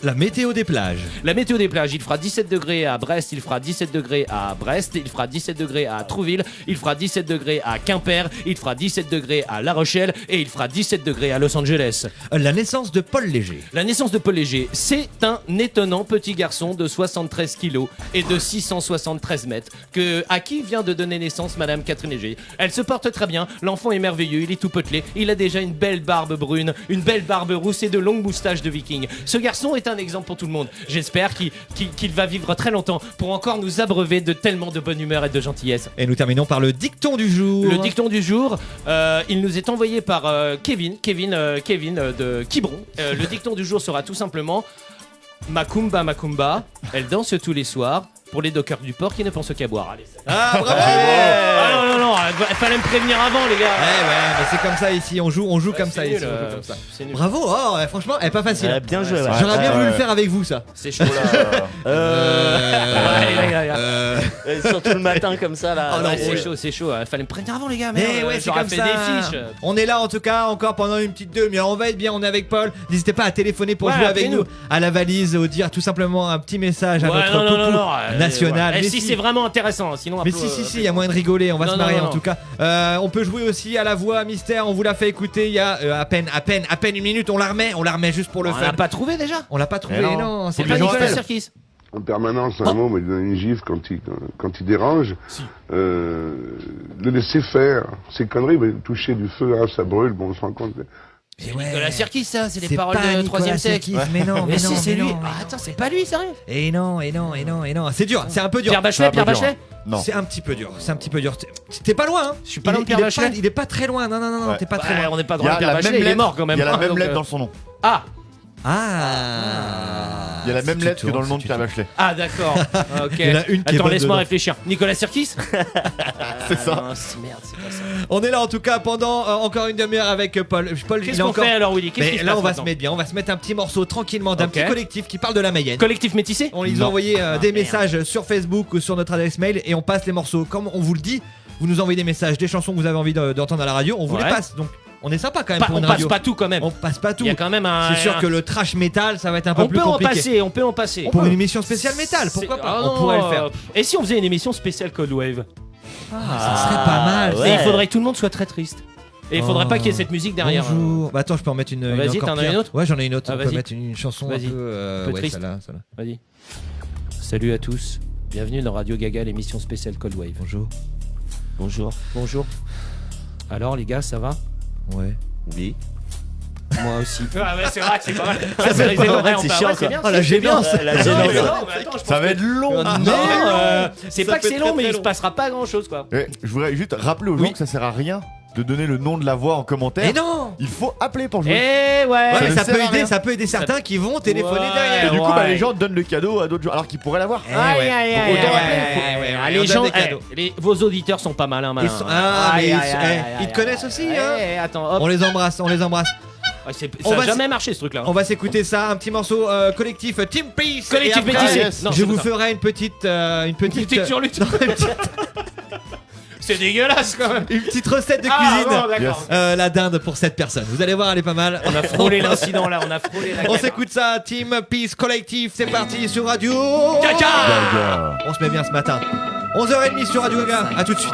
La météo des plages. La météo des plages, il fera 17 degrés à Brest, il fera 17 degrés à Brest, il fera 17 degrés à Trouville, il fera 17 degrés à Quimper, il fera 17 degrés à La Rochelle et il fera 17 degrés à Los Angeles. La naissance de Paul Léger. La naissance de Paul Léger, c'est un étonnant petit garçon de 73 kilos et de 673 mètres à qui vient de donner naissance Madame Catherine Léger. Elle se porte très bien, l'enfant est merveilleux, il est tout potelé, il a déjà une belle barbe brune, une belle barbe rousse et de longues moustaches de viking. Ce garçon est un exemple pour tout le monde. J'espère qu'il va vivre très longtemps pour encore nous abreuver de tellement de bonne humeur et de gentillesse. Et nous terminons par le dicton du jour. Le dicton du jour, il nous est envoyé par Kevin de Quiberon. Le dicton du jour sera tout simplement: Macumba, elle danse tous les soirs pour les dockers du port qui ne pensent qu'à boire. Allez, Ah, bravo. Ah non, il fallait me prévenir avant, les gars. Ouais, mais c'est comme ça ici, on joue comme ça nul, ici. On joue comme ça. c'est nul. Bravo, oh, ouais, franchement, elle est pas facile. Bien joué, ouais. J'aurais bien voulu le faire avec vous, ça. C'est chaud. Surtout le matin comme ça là. Oh non, C'est chaud. Il fallait me prévenir avant, les gars. Mais ouais, c'est j'aurais comme fait ça. des fiches. On est là en tout cas encore pendant une petite demi-heure. On va être bien, on est avec Paul. N'hésitez pas à téléphoner pour Ouais, jouer avec appelez-nous. nous à la valise ou dire tout simplement un petit message à Ouais, notre poupou national. Et Mais si c'est vraiment intéressant, sinon. Mais si, il y a moyen de rigoler, on va se marrer non. en tout cas. On peut jouer aussi à la voix mystère, on vous l'a fait écouter il y a à peine une minute, on la remet juste pour le On fun. l'a pas trouvé déjà. On l'a pas trouvé, non, C'est pas Nicolas Sirkis. En permanence, un mot me donne une gifle quand il dérange. Le laisser faire, ces conneries, toucher du feu, ça brûle, bon, on se rend compte. C'est Nicolas Sirkis, ça, c'est les C'est paroles pas de Nicolas 3ème sexe. Sirkis, mais non, mais si, non, c'est mais lui. non, mais Ah, attends, c'est pas lui, sérieux. Et non, c'est dur, c'est un peu dur. Pierre Bachelet. Non. C'est un petit peu dur, T'es pas loin, hein. Je suis pas loin de Pierre Bachelet. Il est pas très loin, non, Ouais. t'es pas très loin. On n'est pas Il y loin a de Pierre la Bachelet, même il est lettre. mort quand même. Il y a la même Donc, lettre dans son nom. Ah, Il y a la même lettre que dans le nom de Pierre Bachelet. Ah d'accord. Ok. Il y en a une qui est Attends, bonne laisse-moi dedans. réfléchir. Nicolas Sirkis. C'est ça. Non, merde, c'est pas ça. On est là en tout cas pendant encore une demi-heure avec Paul. Paul, Qu'est-ce il est qu'on encore. fait alors, Willy? Qu'est-ce Mais qui se là, passe on va maintenant se mettre bien. On va se mettre un petit morceau tranquillement d'un Ok. petit collectif qui parle de la Mayenne. Collectif métissé. On les a Non. envoyé des merde. messages sur Facebook ou sur notre adresse mail et on passe les morceaux. Comme on vous le dit, vous nous envoyez des messages, des chansons que vous avez envie d'entendre à la radio, on vous les Ouais. passe. Donc on est sympa quand même pour On une passe radio. pas tout quand même. On passe pas tout. Il y a quand même un. C'est sûr que le trash metal, ça va être un peu On plus peut en compliqué. passer. Pour une émission spéciale métal, pourquoi pas? On pourrait le faire. Et si on faisait une émission spéciale Cold Wave? Ça serait pas mal. ouais. Et il faudrait que tout le monde soit très triste. Et il faudrait Oh. pas qu'il y ait cette musique derrière. Bonjour. Bah attends, je peux en mettre une. Vas-y, encore t'en as pire. une autre? Ouais, j'en ai une autre. Ah, On peut vas-y. mettre une chanson un Vas-y. peu. Un peu Ouais, triste. celle-là. Vas-y. Salut à tous. Bienvenue dans Radio Gaga, l'émission spéciale Cold Wave. Bonjour. Bonjour. Alors les gars, ça va? Ouais. Oui. Moi aussi. Ah ouais, c'est vrai que c'est pas mal. c'est pas mal, c'est chiant, quoi. Oh, la gênance. La gênance. Ça va être long. C'est pas que c'est long, mais il se passera pas grand chose quoi. Je voudrais juste rappeler aux gens que ça sert à rien de donner le nom de la voix en commentaire. Et non. Il faut appeler pour jouer. Eh ouais. Ouais, mais ne ça sert peut à aider, rien. ça peut aider certains qui vont téléphoner Ouais. derrière. Et du coup, Ouais. les gens donnent le cadeau à d'autres gens alors qu'ils pourraient l'avoir. Eh Aïe, ouais. aïe, Donc, aïe, autant aïe, rappeler. aïe, aïe, On les donne gens, des cadeaux. vos auditeurs sont pas malins, malins. Mais Aïe, aïe, aïe, ils te connaissent aussi, hein. Attends, hop. On les embrasse. Ouais, On ça va a jamais marché ce truc là. On va s'écouter ça, un petit morceau collectif Team Peace. Collectif Et après, métissé. Non, je c'est vous pas ça. ferai une petite Petite sur lutte. C'est dégueulasse quand même. une petite recette de Ah, cuisine. bon, d'accord. La dinde pour 7 personnes. Vous allez voir, elle est pas mal. On a frôlé l'incident là, on a frôlé la On guerre. s'écoute ça, Team Peace Collectif, c'est parti sur Radio Gaga. On se met bien ce matin. 11h30 sur Radio Gaga, à tout de suite.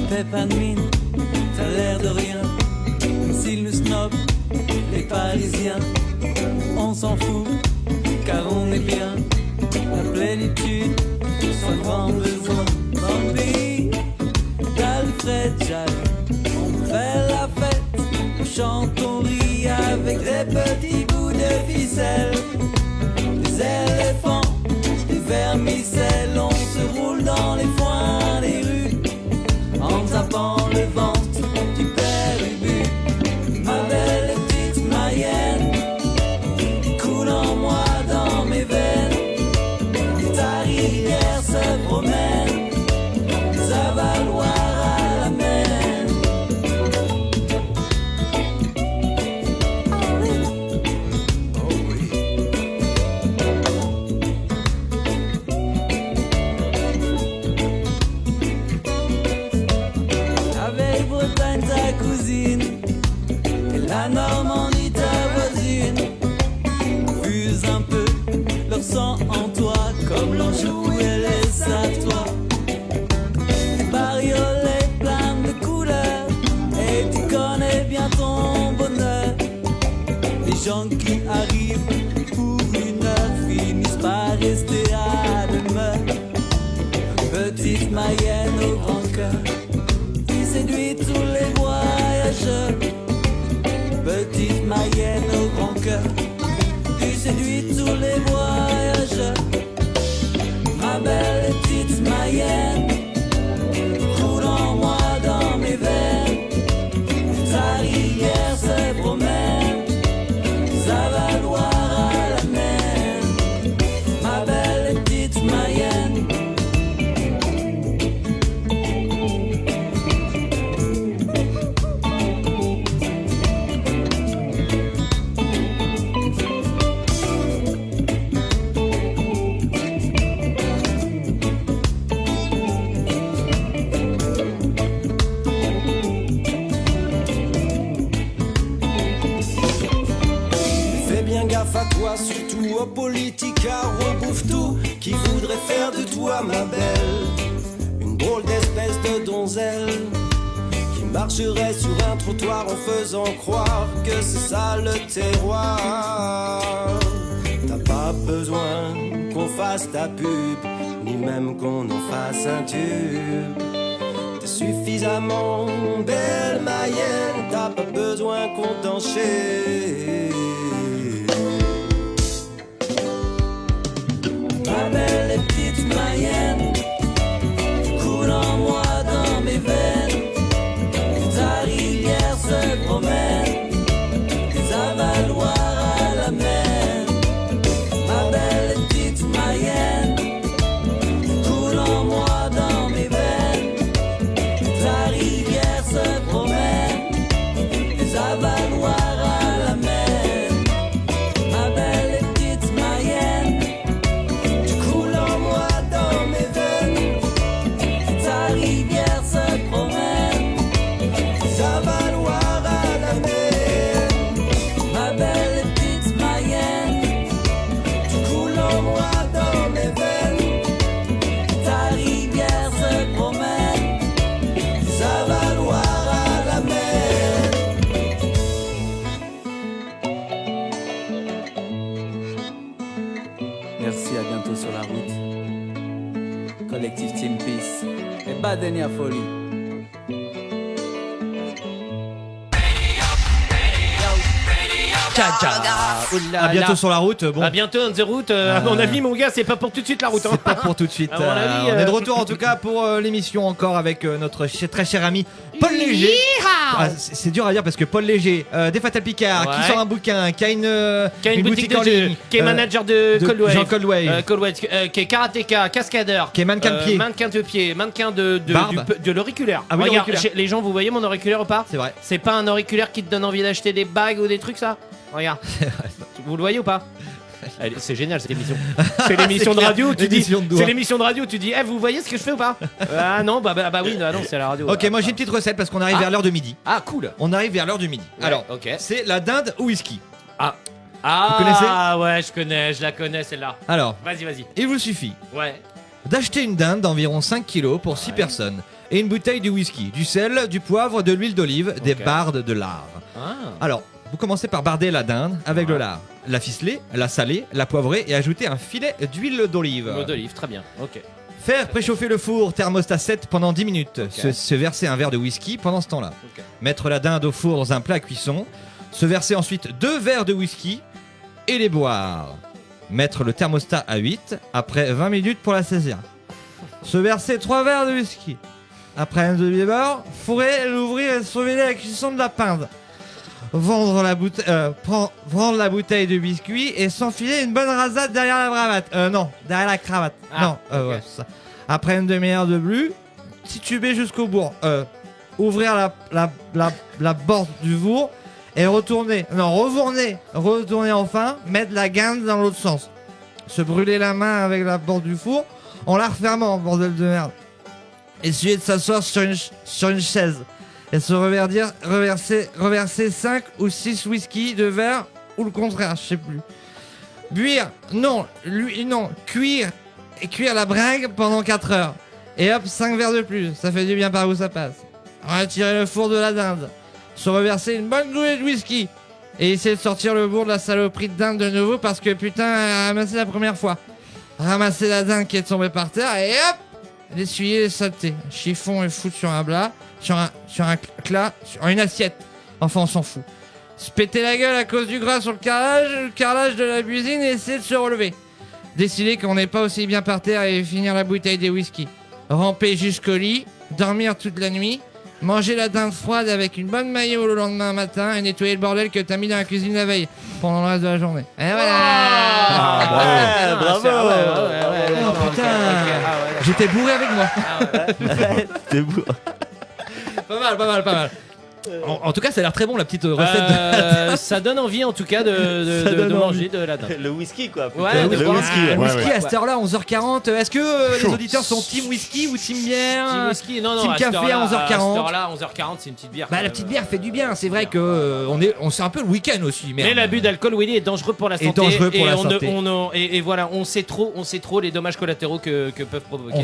Fais pas de mine, t'as l'air de rien. S'ils nous snobent, les Parisiens, on s'en fout, car on est bien. La plénitude, sans grand besoin. Dans le pays d'Alfred Jacques, on fait la fête, on chante, on rit avec des petits bouts de ficelle. Des éléphants, des vermicelles, on se roule dans les foins des rues. En tapant le ventre du père Ubu, ma belle petite Mayenne, coule en moi dans mes veines. Ta rivière se promène, ça va loin à la mer. Avec Bretagne ta cousine et la Normandie ta voisine, fuse un peu leur sang en toi comme l'Anjou et les Sartois. Des bariolets pleins de couleurs et tu connais bien ton bonheur. Les gens qui arrivent pour une heure finissent par rester à demeure. Petite Mayenne au grand cœur, séduit tous les voyageurs. Petite Mayenne au grand cœur, tu séduis tous les voyageurs. Ma belle petite Mayenne, rivière se promène, ça va Loire à la mer, ma belle petite Mayenne. Fais bien gaffe à toi, surtout aux politicards, aux bouffes-tout qui voudraient faire de toi, ma belle, une drôle d'espèce de donzelle qui marcherait sur un trottoir en faisant croire que c'est ça le terroir. T'as pas besoin qu'on fasse ta pub, ni même qu'on en fasse un tube. T'es suffisamment belle, Mayenne, t'as pas besoin qu'on t'enchaîne. Ma belle et petite Mayenne, coule en moi dans mes veines, ta rivière se promène, ça va Loire à la mer. Ma belle et petite Mayenne, coule en moi dans mes veines, ta rivière se promène, ça va Loire à la mer. Ma belle et petite Mayenne, tu coules en moi dans mes veines, ta rivière se promène, ça va Loire à la mer. Ma belle et petite Mayenne, tu coules en moi dans mes veines, ta rivière se promène, ça va Loire à la mer. Merci, à bientôt sur la route. Collectif Team Peace et Badenia Folie. À bientôt sur la route. Bon. À bientôt on the route. À mon avis, mon gars, c'est pas pour tout de suite la route. C'est pas pour tout de suite. À mon avis, On est de retour en tout cas pour l'émission encore avec notre très cher ami Paul Léger. Ah, c'est dur à dire parce que Paul Léger, des Fatal Picard, qui sort un bouquin, qui a une boutique en ligne, qui est manager de Coldwave, Jean Coldwave, qui est karatéka, cascadeur, qui est mannequin de pied, mannequin de l'auriculaire. Ah oui, regarde, l'auriculaire. les gens, vous voyez mon auriculaire ou pas? C'est vrai. C'est pas un auriculaire qui te donne envie d'acheter des bagues ou des trucs, ça? Regarde. Vous le voyez ou pas? C'est génial cette émission. C'est l'émission de radio. Tu dis. C'est l'émission de radio. Tu dis. Vous voyez ce que je fais ou pas? Ah non, bah oui, non, c'est la radio. Ok, moi j'ai une petite recette parce qu'on arrive vers l'heure de midi. Ah cool. On arrive vers l'heure du midi. Ouais, alors, c'est la dinde au whisky. Vous connaissez? Ah ouais, je la connais celle-là. Alors, vas-y. Il vous suffit Ouais. d'acheter une dinde d'environ 5 kilos pour 6 personnes et une bouteille de whisky, du sel, du poivre, de l'huile d'olive, des bardes de lard. Alors, vous commencez par barder la dinde avec le lard, la ficeler, la saler, la poivrer et ajouter un filet d'huile d'olive. L'huile d'olive, très bien. Ok. Faire préchauffer le four thermostat 7 pendant 10 minutes. Se verser un verre de whisky pendant ce temps-là. Mettre la dinde au four dans un plat à cuisson. Se verser ensuite 2 verres de whisky et les boire. Mettre le thermostat à 8 après 20 minutes pour la saisir. Se verser 3 verres de whisky. Après un demi-heure, fourrer, l'ouvrir et surveiller la cuisson de la pinte. Prendre la bouteille de biscuit et s'enfiler une bonne rasade derrière la bravate. Derrière la cravate. Ouais, c'est ça. Après une demi-heure de bleu, tituber jusqu'au bout. Ouvrir la porte du four et retourner enfin, mettre la guinde dans l'autre sens. Se brûler la main avec la porte du four en la refermant, bordel de merde. Essayer de s'asseoir sur une chaise et se reverser 5 ou 6 whisky de verre ou le contraire, je sais plus. Cuire la bringue pendant 4 heures. Et hop, 5 verres de plus, ça fait du bien par où ça passe. Retirer le four de la dinde, se reverser une bonne goulée de whisky et essayer de sortir le bourg de la saloperie de dinde de nouveau parce que putain, elle a ramassé la première fois. Ramasser la dinde qui est tombée par terre et hop, l'essuyer les saletés. Chiffon et foutre sur un plat, sur une assiette. Enfin, on s'en fout. Se péter la gueule à cause du gras sur le carrelage de la cuisine et essayer de se relever. Décider qu'on n'est pas aussi bien par terre et finir la bouteille des whisky. Ramper jusqu'au lit, dormir toute la nuit, manger la dinde froide avec une bonne maillot le lendemain matin et nettoyer le bordel que t'as mis dans la cuisine la veille pendant le reste de la journée. Et voilà. Bravo. Oh putain, j'étais bourré avec moi. T'es bourré. Pas mal. En tout cas, ça a l'air très bon la petite recette. Ça donne envie en tout cas de manger de la dinde. Le whisky quoi. Ouais, le whisky à cette heure-là, 11h40. Est-ce que les auditeurs sont team whisky ou team bière? Team whisky, non, team café à 11h40. À cette heure-là, 11h40, c'est une petite bière. Bah la petite bière fait du bien. C'est vrai que on c'est un peu le week-end aussi. Mais l'abus d'alcool, Willy, est dangereux pour la santé. Et voilà, on sait trop les dommages collatéraux que peuvent provoquer. On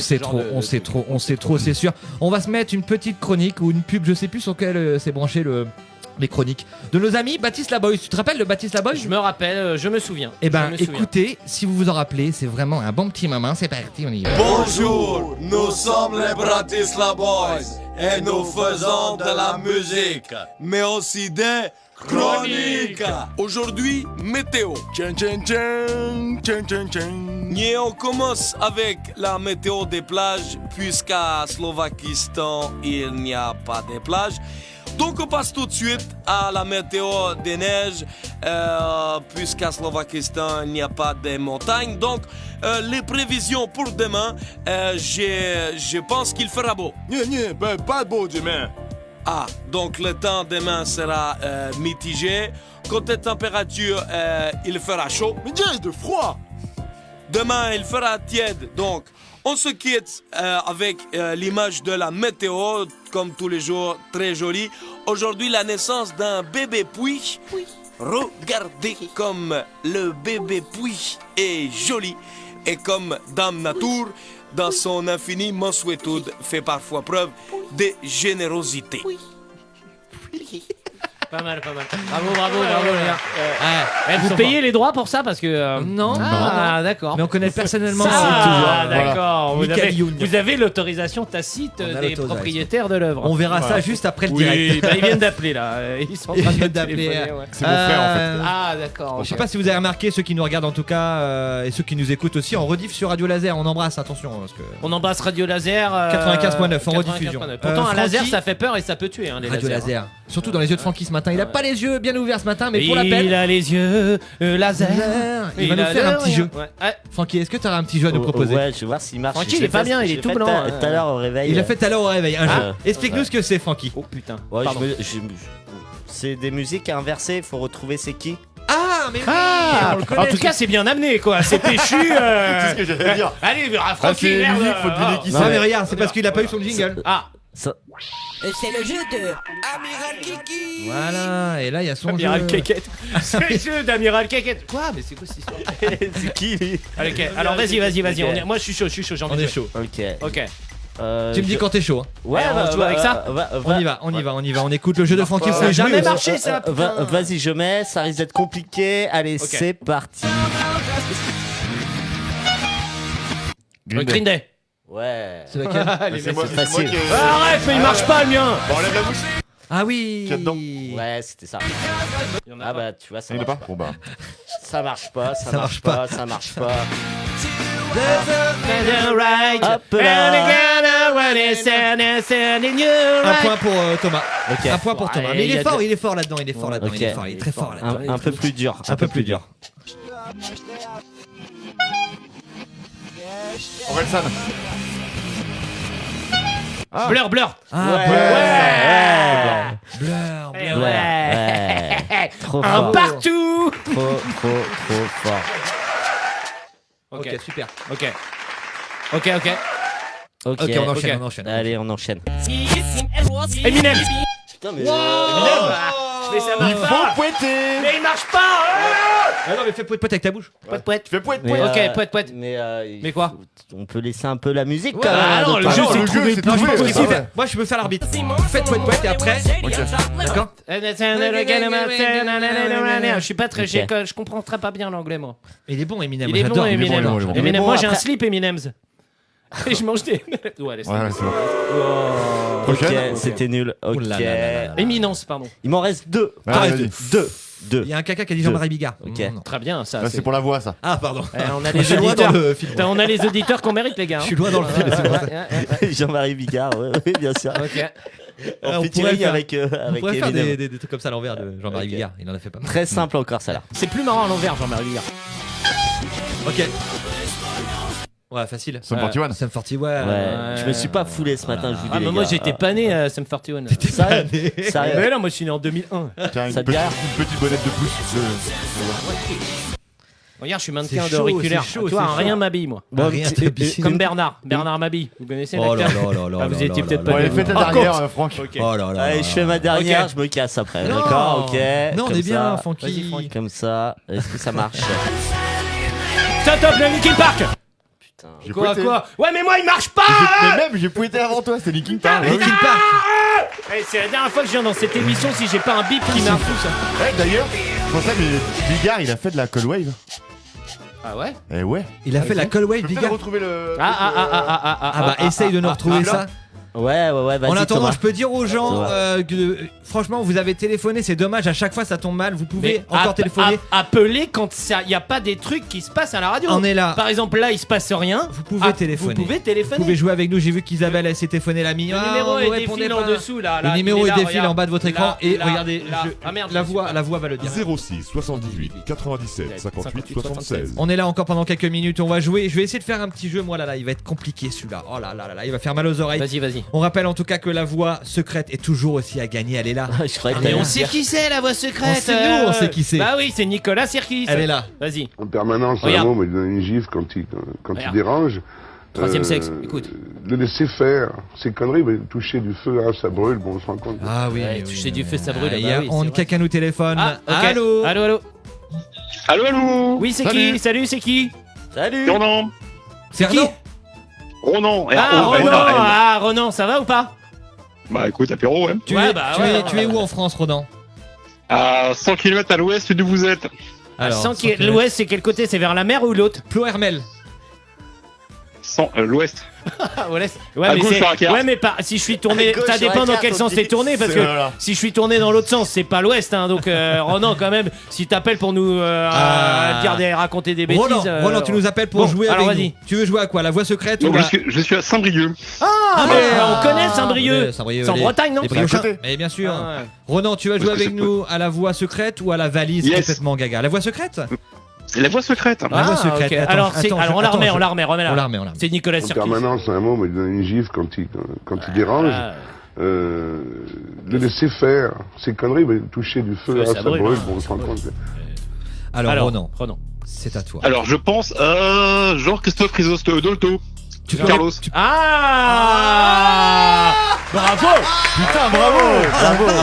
sait trop, c'est sûr. On va se mettre une petite chronique ou une pub, je sais plus sur quelle c'est branché les chroniques de nos amis Baptiste Laboy. Tu te rappelles de Baptiste Laboy? Je me rappelle, je me souviens. Eh ben écoutez, si vous vous en rappelez, c'est vraiment un bon petit moment. C'est parti, on y va. Bonjour, nous sommes les Bratislava Boys et nous faisons de la musique, mais aussi des chroniques. Aujourd'hui, météo. Et on commence avec la météo des plages, puisqu'à Slovakistan, il n'y a pas de plages. Donc on passe tout de suite à la météo des neiges, puisqu'à Slovakistan il n'y a pas de montagnes. Donc les prévisions pour demain, je pense qu'il fera beau. Ben pas beau demain. Ah, donc le temps demain sera mitigé. Côté température, il fera chaud. Mais j'ai de froid. Demain il fera tiède, donc on se quitte avec l'image de la météo, comme tous les jours, très jolie. Aujourd'hui, la naissance d'un bébé puits. Regardez comme le bébé puits est joli. Et comme Dame Nature, dans son infinie mansuétude, fait parfois preuve de générosité. Pas mal. Bravo, les gars. Vous payez les droits pour ça parce que. Non. Ah, d'accord. Mais on connaît personnellement. D'accord. Vous avez l'autorisation tacite des propriétaires de l'œuvre. On verra ça juste après le direct. Ils viennent d'appeler là. Ils sont en train de d'appeler. C'est mon frère en fait. Ah, d'accord. Je sais pas si vous avez remarqué, ceux qui nous regardent en tout cas, et ceux qui nous écoutent aussi, en rediff sur Radio Laser. On embrasse, attention. Parce que... On embrasse Radio Laser. 95.9 en rediffusion. Pourtant, un laser ça fait peur et ça peut tuer. Les Radio Laser. Surtout dans les yeux de Francky ce matin. Il a pas les yeux bien ouverts ce matin, mais pour la peine. Il a les yeux laser. Il va nous faire un petit jeu. Francky, est-ce que tu auras un petit jeu à nous proposer? Ouais, je vais voir s'il marche. Francky, il est pas bien, il est tout blanc. Tout à l'heure au réveil. Il a fait tout à l'heure au réveil un jeu. Explique-nous ce que c'est, Francky. Oh putain. C'est des musiques inversées, faut retrouver c'est qui. Ah, mais oui, on le connaît. En tout cas, c'est bien amené, quoi. C'est péchu. C'est ce que j'allais dire. Allez, Francky, c'est merde. musique, faut deviner qui Non, c'est. mais regarde, c'est parce qu'il a pas eu son jingle. C'est le jeu de Amiral Kiki. Voilà, et là il y a son Amiral jeu. Keket. C'est le jeu d'Amiral Keket. Quoi? Mais c'est quoi cette histoire? C'est qui lui? Ok, alors vas-y. Okay. Moi je suis chaud, j'ai envie de chaud. Ok. Tu me dis quand t'es chaud. Hein. Ouais, on joue avec ça. On y va. On écoute le jeu de Francky. Ça n'a jamais marché ça. Vas-y, je mets, ça risque d'être compliqué. Allez, c'est parti. Green Day. Ouais. C'est laquelle? C'est facile. Arrête, mais il marche pas le mien. Bon, enlève la bouche. Ah oui. Ouais, c'était ça. Ah bah tu vois, ça Il est marche pas. Bon bah. Ça marche pas, ça marche pas. Hop là. Un point pour Thomas. Okay. Un point pour Thomas. Mais il est fort là-dedans. Il est très fort là-dedans. Un peu plus dur. Orelsan. Blur. Ouais. Trop Un fort. partout. Trop fort. Ok, super. Ok, on enchaîne. Allez, on enchaîne. Eminem. Putain, mais. Mais ça marche pas. Il faut pointer. Mais il marche pas. Ah non, mais fais poète avec ta bouche. Poète. Fais poète. Ok, poète. Mais quoi? On peut laisser un peu la musique Ouais, quand même. ah non, le jeu c'est trouvé c'est plus un jeu, possible. c'est vrai. Moi, je peux faire l'arbitre. Faites poète et après. D'accord. Je suis pas très. Ok. Je comprends très pas bien l'anglais, moi. Il est bon, Eminem. Il est bon, Eminem. Eminem. Moi, j'ai un après- slip Eminem's. Et je mange des. Ouais, allez, c'est Ouais, c'est bon. Ok, Prochaine. c'était nul. Ok. Ouh là là là là. Éminence, pardon. Il m'en reste deux. Ouais, T'en restes vas-y. deux. Il y a un caca qui a dit Jean-Marie Bigard. Ok. Non. Très bien, ça. Là, c'est pour la voix, ça. Ah, pardon. On a Je les suis loin auditeurs. dans le film. On a les auditeurs qu'on mérite, les gars. Je suis loin dans le film. c'est pour ça. Jean-Marie Bigard, oui, bien sûr. Ok. En featuring avec On pourrait faire Eminem. des trucs comme ça à l'envers de Jean-Marie Bigard. Il en a fait pas mal. Très simple encore, ça là. C'est plus marrant à l'envers, Jean-Marie Bigard. Ok. Ouais, facile. Sum 41. Sum 41. Ouais. Je me suis pas foulé ce matin, je vous dis. Ah, mais moi j'étais pas né à Sum 41. T'étais pas né. Mais non, moi je suis né en 2001. Tiens, Ça une te gare petite bonnette de pouce. Regarde, je suis mannequin C'est chaud, d'auriculaire. c'est chaud, Toi, c'est rien chaud. m'habille, moi. Bon, rien t'habille. Comme Bernard Mabille. Vous connaissez Oh là l'acteur? là là là Ah, vous là étiez là peut-être là pas Bon, né. allez, faites ta dernière, Franck. Ok. Oh là là. Allez, je fais ma dernière, Ok. je me casse après. Non. D'accord, ok. Non, on Comme est bien, ça. Francky. Vas-y, Franck. Comme ça, est-ce que ça marche? Stop, le Linkin Park. Putain. J'ai Quoi, pointé. quoi? Ouais, mais moi il marche pas. Mais même, j'ai pointé avant toi, c'était Linkin Park. Linkin Park. Eh, c'est la dernière fois que je viens dans cette émission si j'ai pas un bip qui marche. Ouais, d'ailleurs, je pensais, mais Bigard, il a fait de la Cold Wave. Ah ouais? Eh ouais. Il a fait la Cold Wave, Je peux peut-être Bigard. retrouver le. Ah bah essaye de nous retrouver ça. Ouais, vas-y. En attendant, Thomas. je peux dire aux gens Thomas. que franchement, vous avez téléphoné, c'est dommage, à chaque fois ça tombe mal. Vous pouvez encore téléphoner. Appeler quand il n'y a pas des trucs qui se passent à la radio. On est là. Par exemple, là, il se passe rien. Vous pouvez téléphoner. Vous pouvez téléphoner. Vous pouvez jouer avec nous. J'ai vu qu'Isabelle elle s'est téléphoné l'ami. Le numéro est défilé en dessous là. Le numéro il est là, défilé regarde. en bas de votre écran Là, et là, regardez, là. Ah merde, la voix va le dire. 06 78 97 58 76. On est là encore pendant quelques minutes. On va jouer. Je vais essayer de faire un petit jeu. Moi là, il va être compliqué celui-là. Oh là là là, il va faire mal aux oreilles. Vas-y. On rappelle en tout cas que la voix secrète est toujours aussi à gagner. Elle est là. Je croyais que Mais t'allais on me sait dire. qui c'est la voix secrète. On sait qui c'est. Bah oui, c'est Nicolas Sirkis. Elle est là. Vas-y. En permanence, un Regarde. mot me donne une gifle quand il Regarde. dérange. Troisième sexe, écoute. Le laisser faire. Ces conneries, mais toucher du feu, ça brûle, bon, on se rend compte. Ah oui. Ouais, oui, toucher oui, du oui. feu, ça brûle. Ah, Bah il y a- oui, c'est vrai. quelqu'un nous téléphone. Ah, ok. Allô. Allô. Allô. Oui, c'est qui? Salut, c'est qui? Salut. Ronan. C'est qui? Ronan. Ah, R-O-N-A-N. Ronan. Ah, Ronan, ça va ou pas? Bah écoute, apéro, ouais. Tu es où en France, Ronan? À 100 km à l'ouest d'où vous êtes. Alors, 100 km. L'ouest, c'est quel côté? C'est vers la mer ou l'autre? Plohermel. L'ouest. Ouais, À mais gauche c'est- sur la carte. ouais, mais si je suis tourné, À gauche ça sur la dépend dans carte, quel on sens dit. t'es tourné, parce C'est que voilà. si je suis tourné dans l'autre sens, c'est pas l'ouest, hein, donc Ronan, quand même, si t'appelles pour nous raconter des bêtises. Ronan, tu nous appelles pour bon, jouer alors avec vas-y. nous. Tu veux jouer à quoi? La voix secrète Donc, ou la... je suis à Saint-Brieuc. Ah, on connaît Saint-Brieuc. C'est en Bretagne, non? Les Brieuchins. Mais bien sûr. Ah ouais. Ronan, tu vas jouer avec nous à la voix secrète ou à la valise Yes. complètement gaga? La voix secrète? La voix secrète. La voix secrète. ok. Attends, Alors, attends, on la remet, attends, on la remet, remets-la. On la remet. C'est Nicolas En Sirkis. permanence, un mot me donne une gifle quand il dérange. Le laisser faire. Ces conneries, mais toucher du feu, Ça ça brûle, brûle, hein, bon, on se rend compte. Alors, Ronan, Ronan. c'est à toi. Alors je pense à Jean-Christophe Dolto. Carlos. Ah, bravo. Putain, bravo.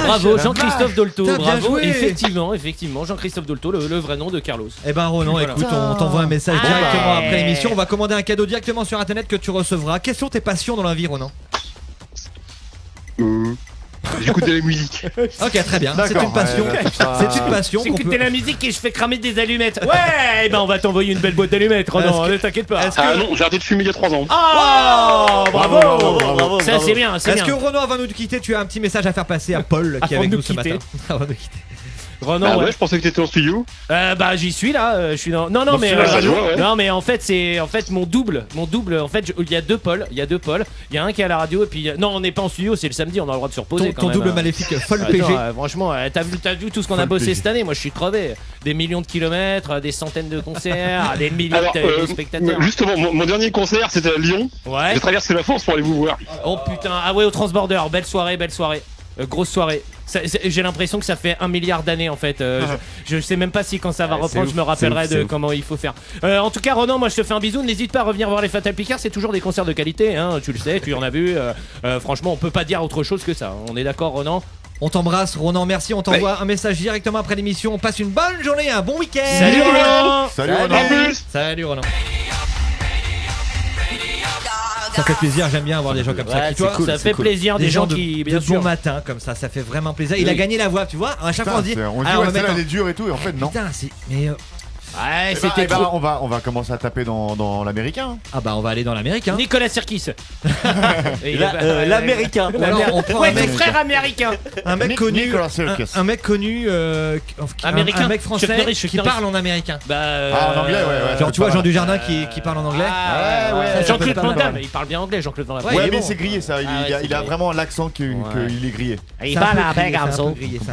Bravo, Jean-Christophe Dolto, T'as bien bravo. joué. Effectivement, Jean-Christophe Dolto, le vrai nom de Carlos. Eh ben Ronan, Voilà. écoute, on t'envoie un message directement ouais. après l'émission. On va commander un cadeau directement sur internet que tu recevras. Quelles sont tes passions dans la vie, Ronan? J'écoutais la musique. Ok, très bien. C'est D'accord, une passion. ouais, C'est une passion. qu'on J'écoutais peut- la musique et je fais cramer des allumettes. Ouais, ben on va t'envoyer une belle boîte d'allumettes, Ronan, ne t'inquiète pas. Ah non, j'ai arrêté de fumer il y a 3 ans. Oh, bravo. Ça c'est bien, c'est Est-ce bien. que Ronan, avant de nous quitter, tu as un petit message à faire passer à Paul qui est Avant avec de nous ce nous quitter. matin? Avant de quitter. Ronan, Ah ouais. ouais, je pensais que t'étais en studio. Bah j'y suis là, je suis dans. Non Dans mais ce radio, ouais. non mais en fait c'est mon double. En fait il y a deux pôles, il y a un qui est à la radio et puis non on n'est pas en studio, c'est le samedi, on a le droit de se reposer quand Ton même. double hein. maléfique, Folle Attends, PG. franchement, t'as vu tout ce qu'on a Folle bossé PG. cette année. Moi je suis crevé. Des millions de kilomètres, des centaines de concerts, des milliers Alors, de spectateurs. justement, mon dernier concert c'était à Lyon. Ouais. J'ai traversé la France pour aller vous voir. Oh putain, ah ouais au Transborder, belle soirée. Grosse soirée. J'ai l'impression que ça fait 1 milliard d'années en fait. Je sais même pas si quand ça va reprendre, je me rappellerai de comment il faut faire. En tout cas, Ronan, moi je te fais un bisou. N'hésite pas à revenir voir les Fatal Picard. C'est toujours des concerts de qualité, hein, tu le sais, tu en as vu. Franchement, on peut pas dire autre chose que ça. On est d'accord, Ronan? On t'embrasse, Ronan, merci. On t'envoie un message directement après l'émission. On passe une bonne journée, un bon week-end. Salut, Ronan. Salut, Ronan. À plus. Salut, Ronan. Ça fait plaisir, j'aime bien avoir des gens comme ça. Ouais, qui, tu vois, c'est cool, Ça fait plaisir, des gens qui, de bien bon sûr. matin comme ça fait vraiment plaisir. Il a Oui. gagné la voix, tu vois. À chaque fois on dit, On dit, ah, on ouais, va celle-là, mettre elle est dure et tout, et en fait, non. Putain, c'est. Mais Ouais, c'était trop. On va commencer à taper dans l'américain. Ah bah on va aller dans l'américain. Nicolas Sirkis. L'américain. On prend ouais, ton frère américain. Un mec connu. Un mec connu. Américain. Un mec français qui parle en américain. En anglais, ouais. Genre tu vois Jean Dujardin qui parle en anglais. Ouais. Jean-Claude Van Damme, il parle bien anglais, Jean-Claude Van Damme. Ouais, mais c'est grillé ça. Il a vraiment l'accent qu'il est grillé. Il parle un peu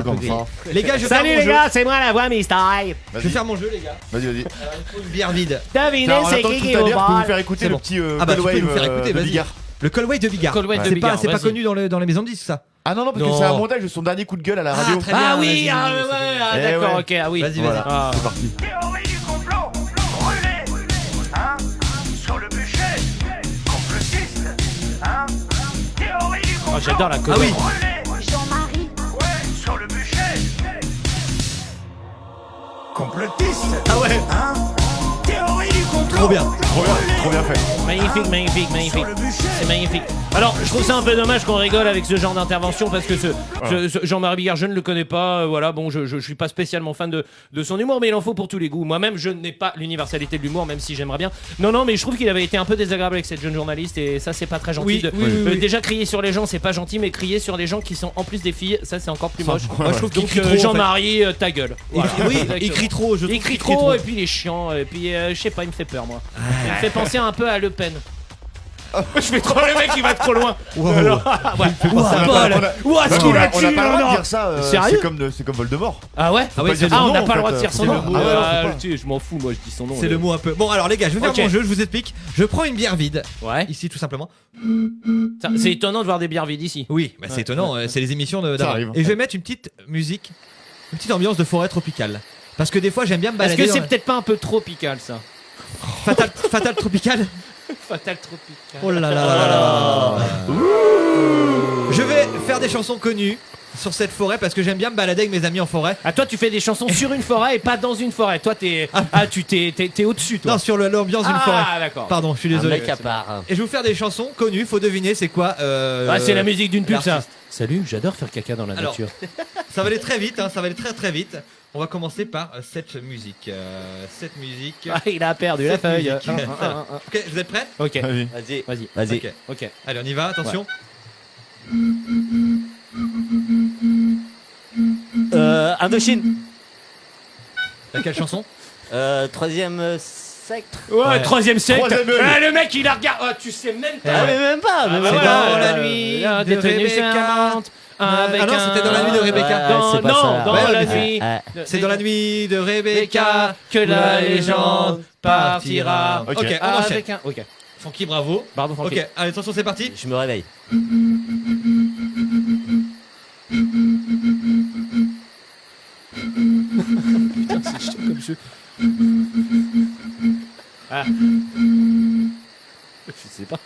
comme ça. Les gars, salut les gars, c'est moi la voix mystère. Je vais faire mon jeu, les gars. Vas-y. Il faut une bière vide. Devinez c'est qui au bol. Je peux vous faire écouter le petit Coldwave de Bigard. Le Coldwave de Bigard. C'est pas connu dans les maisons de disques, ça. Ah non, parce que c'est un montage de son dernier coup de gueule à la radio. Ah oui, d'accord, ok, ah oui. Vas-y. C'est parti. Théorie du complot, brûlé, hein, sur le bûcher, complotiste, hein, théorie du complot. Oh, j'adore la cover. Ah oui. Brûlé, Jean-Marie, ouais, sur le bûcher, complotiste, Ah ouais. hein, théorie du complot. Trop bien. Trop bien fait. Magnifique. C'est magnifique. Alors, je trouve ça un peu dommage qu'on rigole avec ce genre d'intervention parce que ce Jean-Marie Bigard, je ne le connais pas. Voilà, bon, je suis pas spécialement fan de son humour, mais il en faut pour tous les goûts. Moi-même, je n'ai pas l'universalité de l'humour, même si j'aimerais bien. Non, mais je trouve qu'il avait été un peu désagréable avec cette jeune journaliste et ça, c'est pas très gentil. Oui. Déjà, crier sur les gens, c'est pas gentil, mais crier sur les gens qui sont en plus des filles, ça, c'est encore plus moche. Moi, je trouve qu'il Donc, crie trop. Jean-Marie, ta gueule. Voilà. Il crie trop. Il crie trop et puis il est chiant et puis je sais pas, il me fait peur moi. Il me fait penser un peu à Le Pen. Je fais trop le mec qui va trop loin. On n'a pas le droit de dire ça. Sérieux ? C'est comme Voldemort. Ah ouais ? On n'a pas le droit de dire son nom. Je m'en fous, moi je dis son nom. C'est le mot un peu. Bon alors les gars, je vais faire mon jeu, je vous explique. Je prends une bière vide. Ouais. Ici tout simplement. C'est étonnant de voir des bières vides ici. Oui, c'est étonnant, c'est les émissions d'avant. Et je vais mettre une petite musique, une petite ambiance de forêt tropicale. Parce que des fois j'aime bien me balader. Est-ce que c'est peut-être pas un peu tropical ça ? Fatal tropical. Fatal tropical. Oh là. Je vais faire des chansons connues sur cette forêt parce que j'aime bien me balader avec mes amis en forêt. Ah toi tu fais des chansons sur une forêt et pas dans une forêt. Toi t'es t'es au-dessus toi. Non, sur l'ambiance d'une forêt. Ah d'accord. Pardon, je suis désolé. Un mec à part. Et je vais vous faire des chansons connues, faut deviner c'est quoi. C'est la musique d'une pub ça. Salut, j'adore faire caca dans la nature. Ça va aller très vite, ça va aller très vite. On va commencer par cette musique. Il a perdu la feuille. Ok, vous êtes prêts ? Ok. Vas-y. Ok. Allez, on y va, attention. Indochine. Quelle chanson ? Troisième secte. Ouais, troisième secte. Le mec il la regarde. Oh, tu sais même pas. mais même pas. Dans la nuit de Rebecca. C'était dans la nuit de Rebecca. Dans la nuit. C'est dans la nuit de Rebecca que la légende partira. Ok, on enchaîne. Ok. Francky, bravo. Bravo Francky. Ok, allez, attention, c'est parti. Je me réveille. Putain, c'est chiant comme jeu. Je sais pas.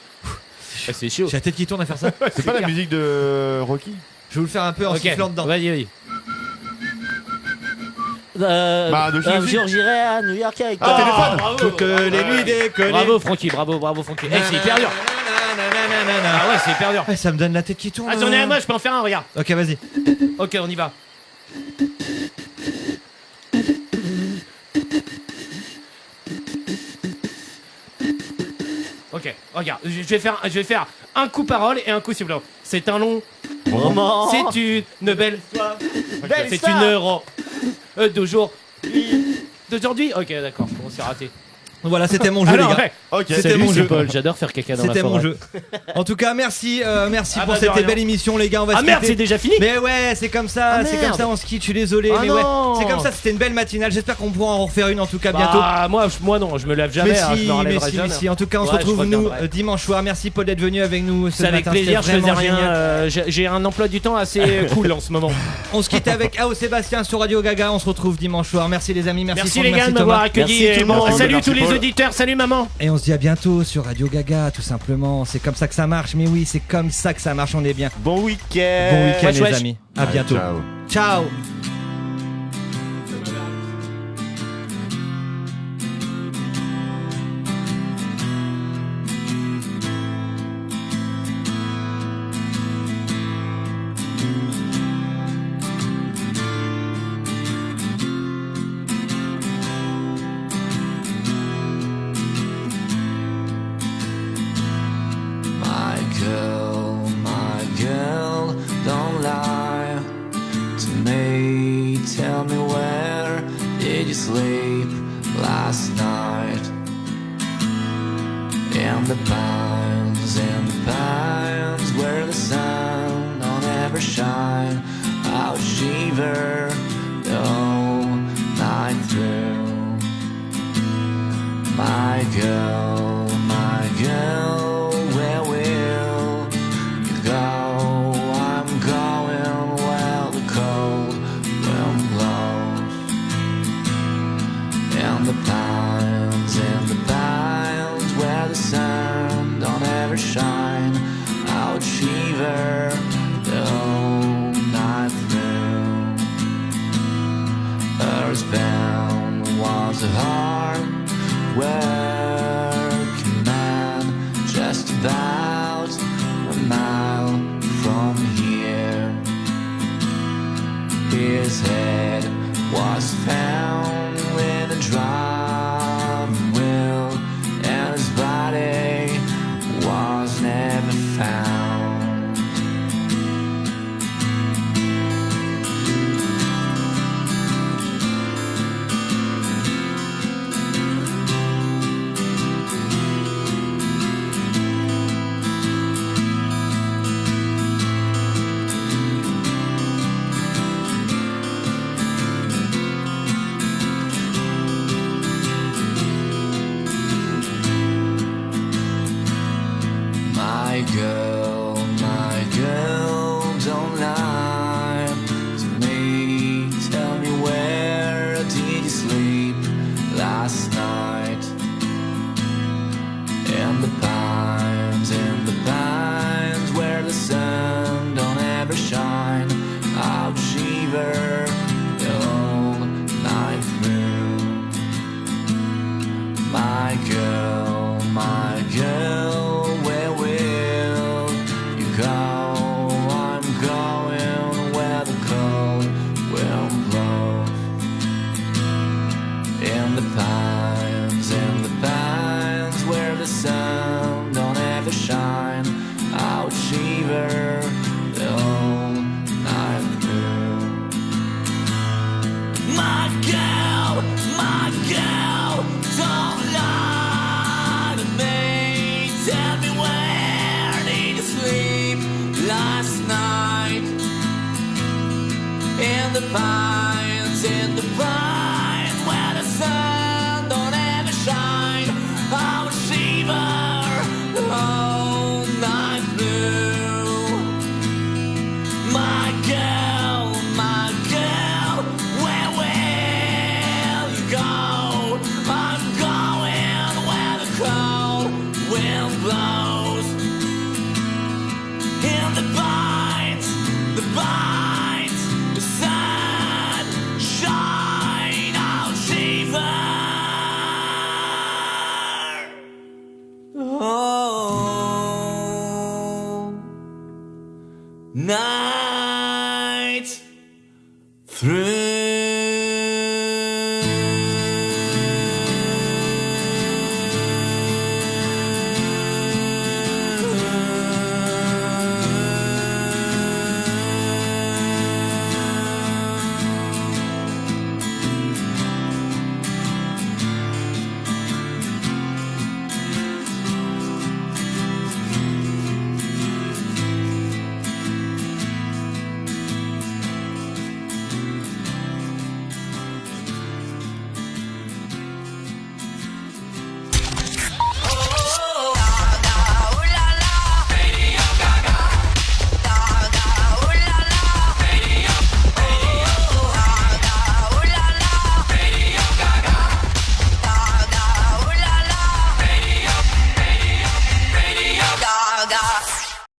C'est chaud. J'ai la tête qui tourne à faire ça. C'est pas la musique de Rocky ? Je vais vous le faire un peu en sifflant dedans. Vas-y. Un jour j'irai à New York avec toi. Téléphone. Toutes les nuits déconner. Bravo Francky, bravo Francky. C'est hyper dur. Ah ouais, c'est hyper dur. Ça me donne la tête qui tourne. Attendez, moi je peux en faire un, regarde. Ok, vas-y. Ok, on y va. Ok, regarde, je vais faire un coup parole et un coup sifflant. C'est un long moment. C'est une belle histoire. C'est une heure d'aujourd'hui. Ok, d'accord, on s'est raté. Voilà, c'était mon jeu, les gars. Okay. C'était mon jeu. Paul, j'adore faire caca dans la forêt. C'était mon jeu. En tout cas, merci pour cette belle émission, les gars. On va se merde, quitter. c'est déjà fini. Mais ouais, c'est comme ça, on se quitte. Je suis désolé, mais ouais, c'est comme ça. C'était une belle matinale. J'espère qu'on pourra en refaire une en tout cas bientôt. Moi non, je me lève jamais. Mais si. En tout cas, on se retrouve nous dimanche soir. Merci Paul d'être venu avec nous. C'est avec plaisir. Je faisais rien. J'ai un emploi du temps assez cool en ce moment. On se quitte avec Ao Sébastien sur Radio Gaga. On se retrouve dimanche soir. Merci les amis. Merci les gars de m'avoir accueilli. Salut tous les auditeurs. Salut maman. Et on se dit à bientôt sur Radio Gaga, tout simplement. C'est comme ça que ça marche. Mais oui, c'est comme ça que ça marche. On est bien. Bon week-end. Bon week-end, les amis. À bientôt. Ciao. did you sleep last night? In the pines where the sun don't ever shine, I would shiver the whole night through. My girl, where will you go? I'm going where the cold wind blows. In the pines where the sun don't ever shine, I would shiver the whole night through. Earthbound was a hard working man, just about a mile from here. His head was found with a driving wheel, and his body was never found. My girl, don't lie to me. Tell me, where did you sleep last night? In the pines where the sun don't ever shine, I would shiver the whole night through. My girl, where will you go? I'm going where the cold wind blows. In the pines where the sun don't ever shine, I would shiver the whole night through. My girl, don't lie to me. Tell me, where did you sleep last night? In the pines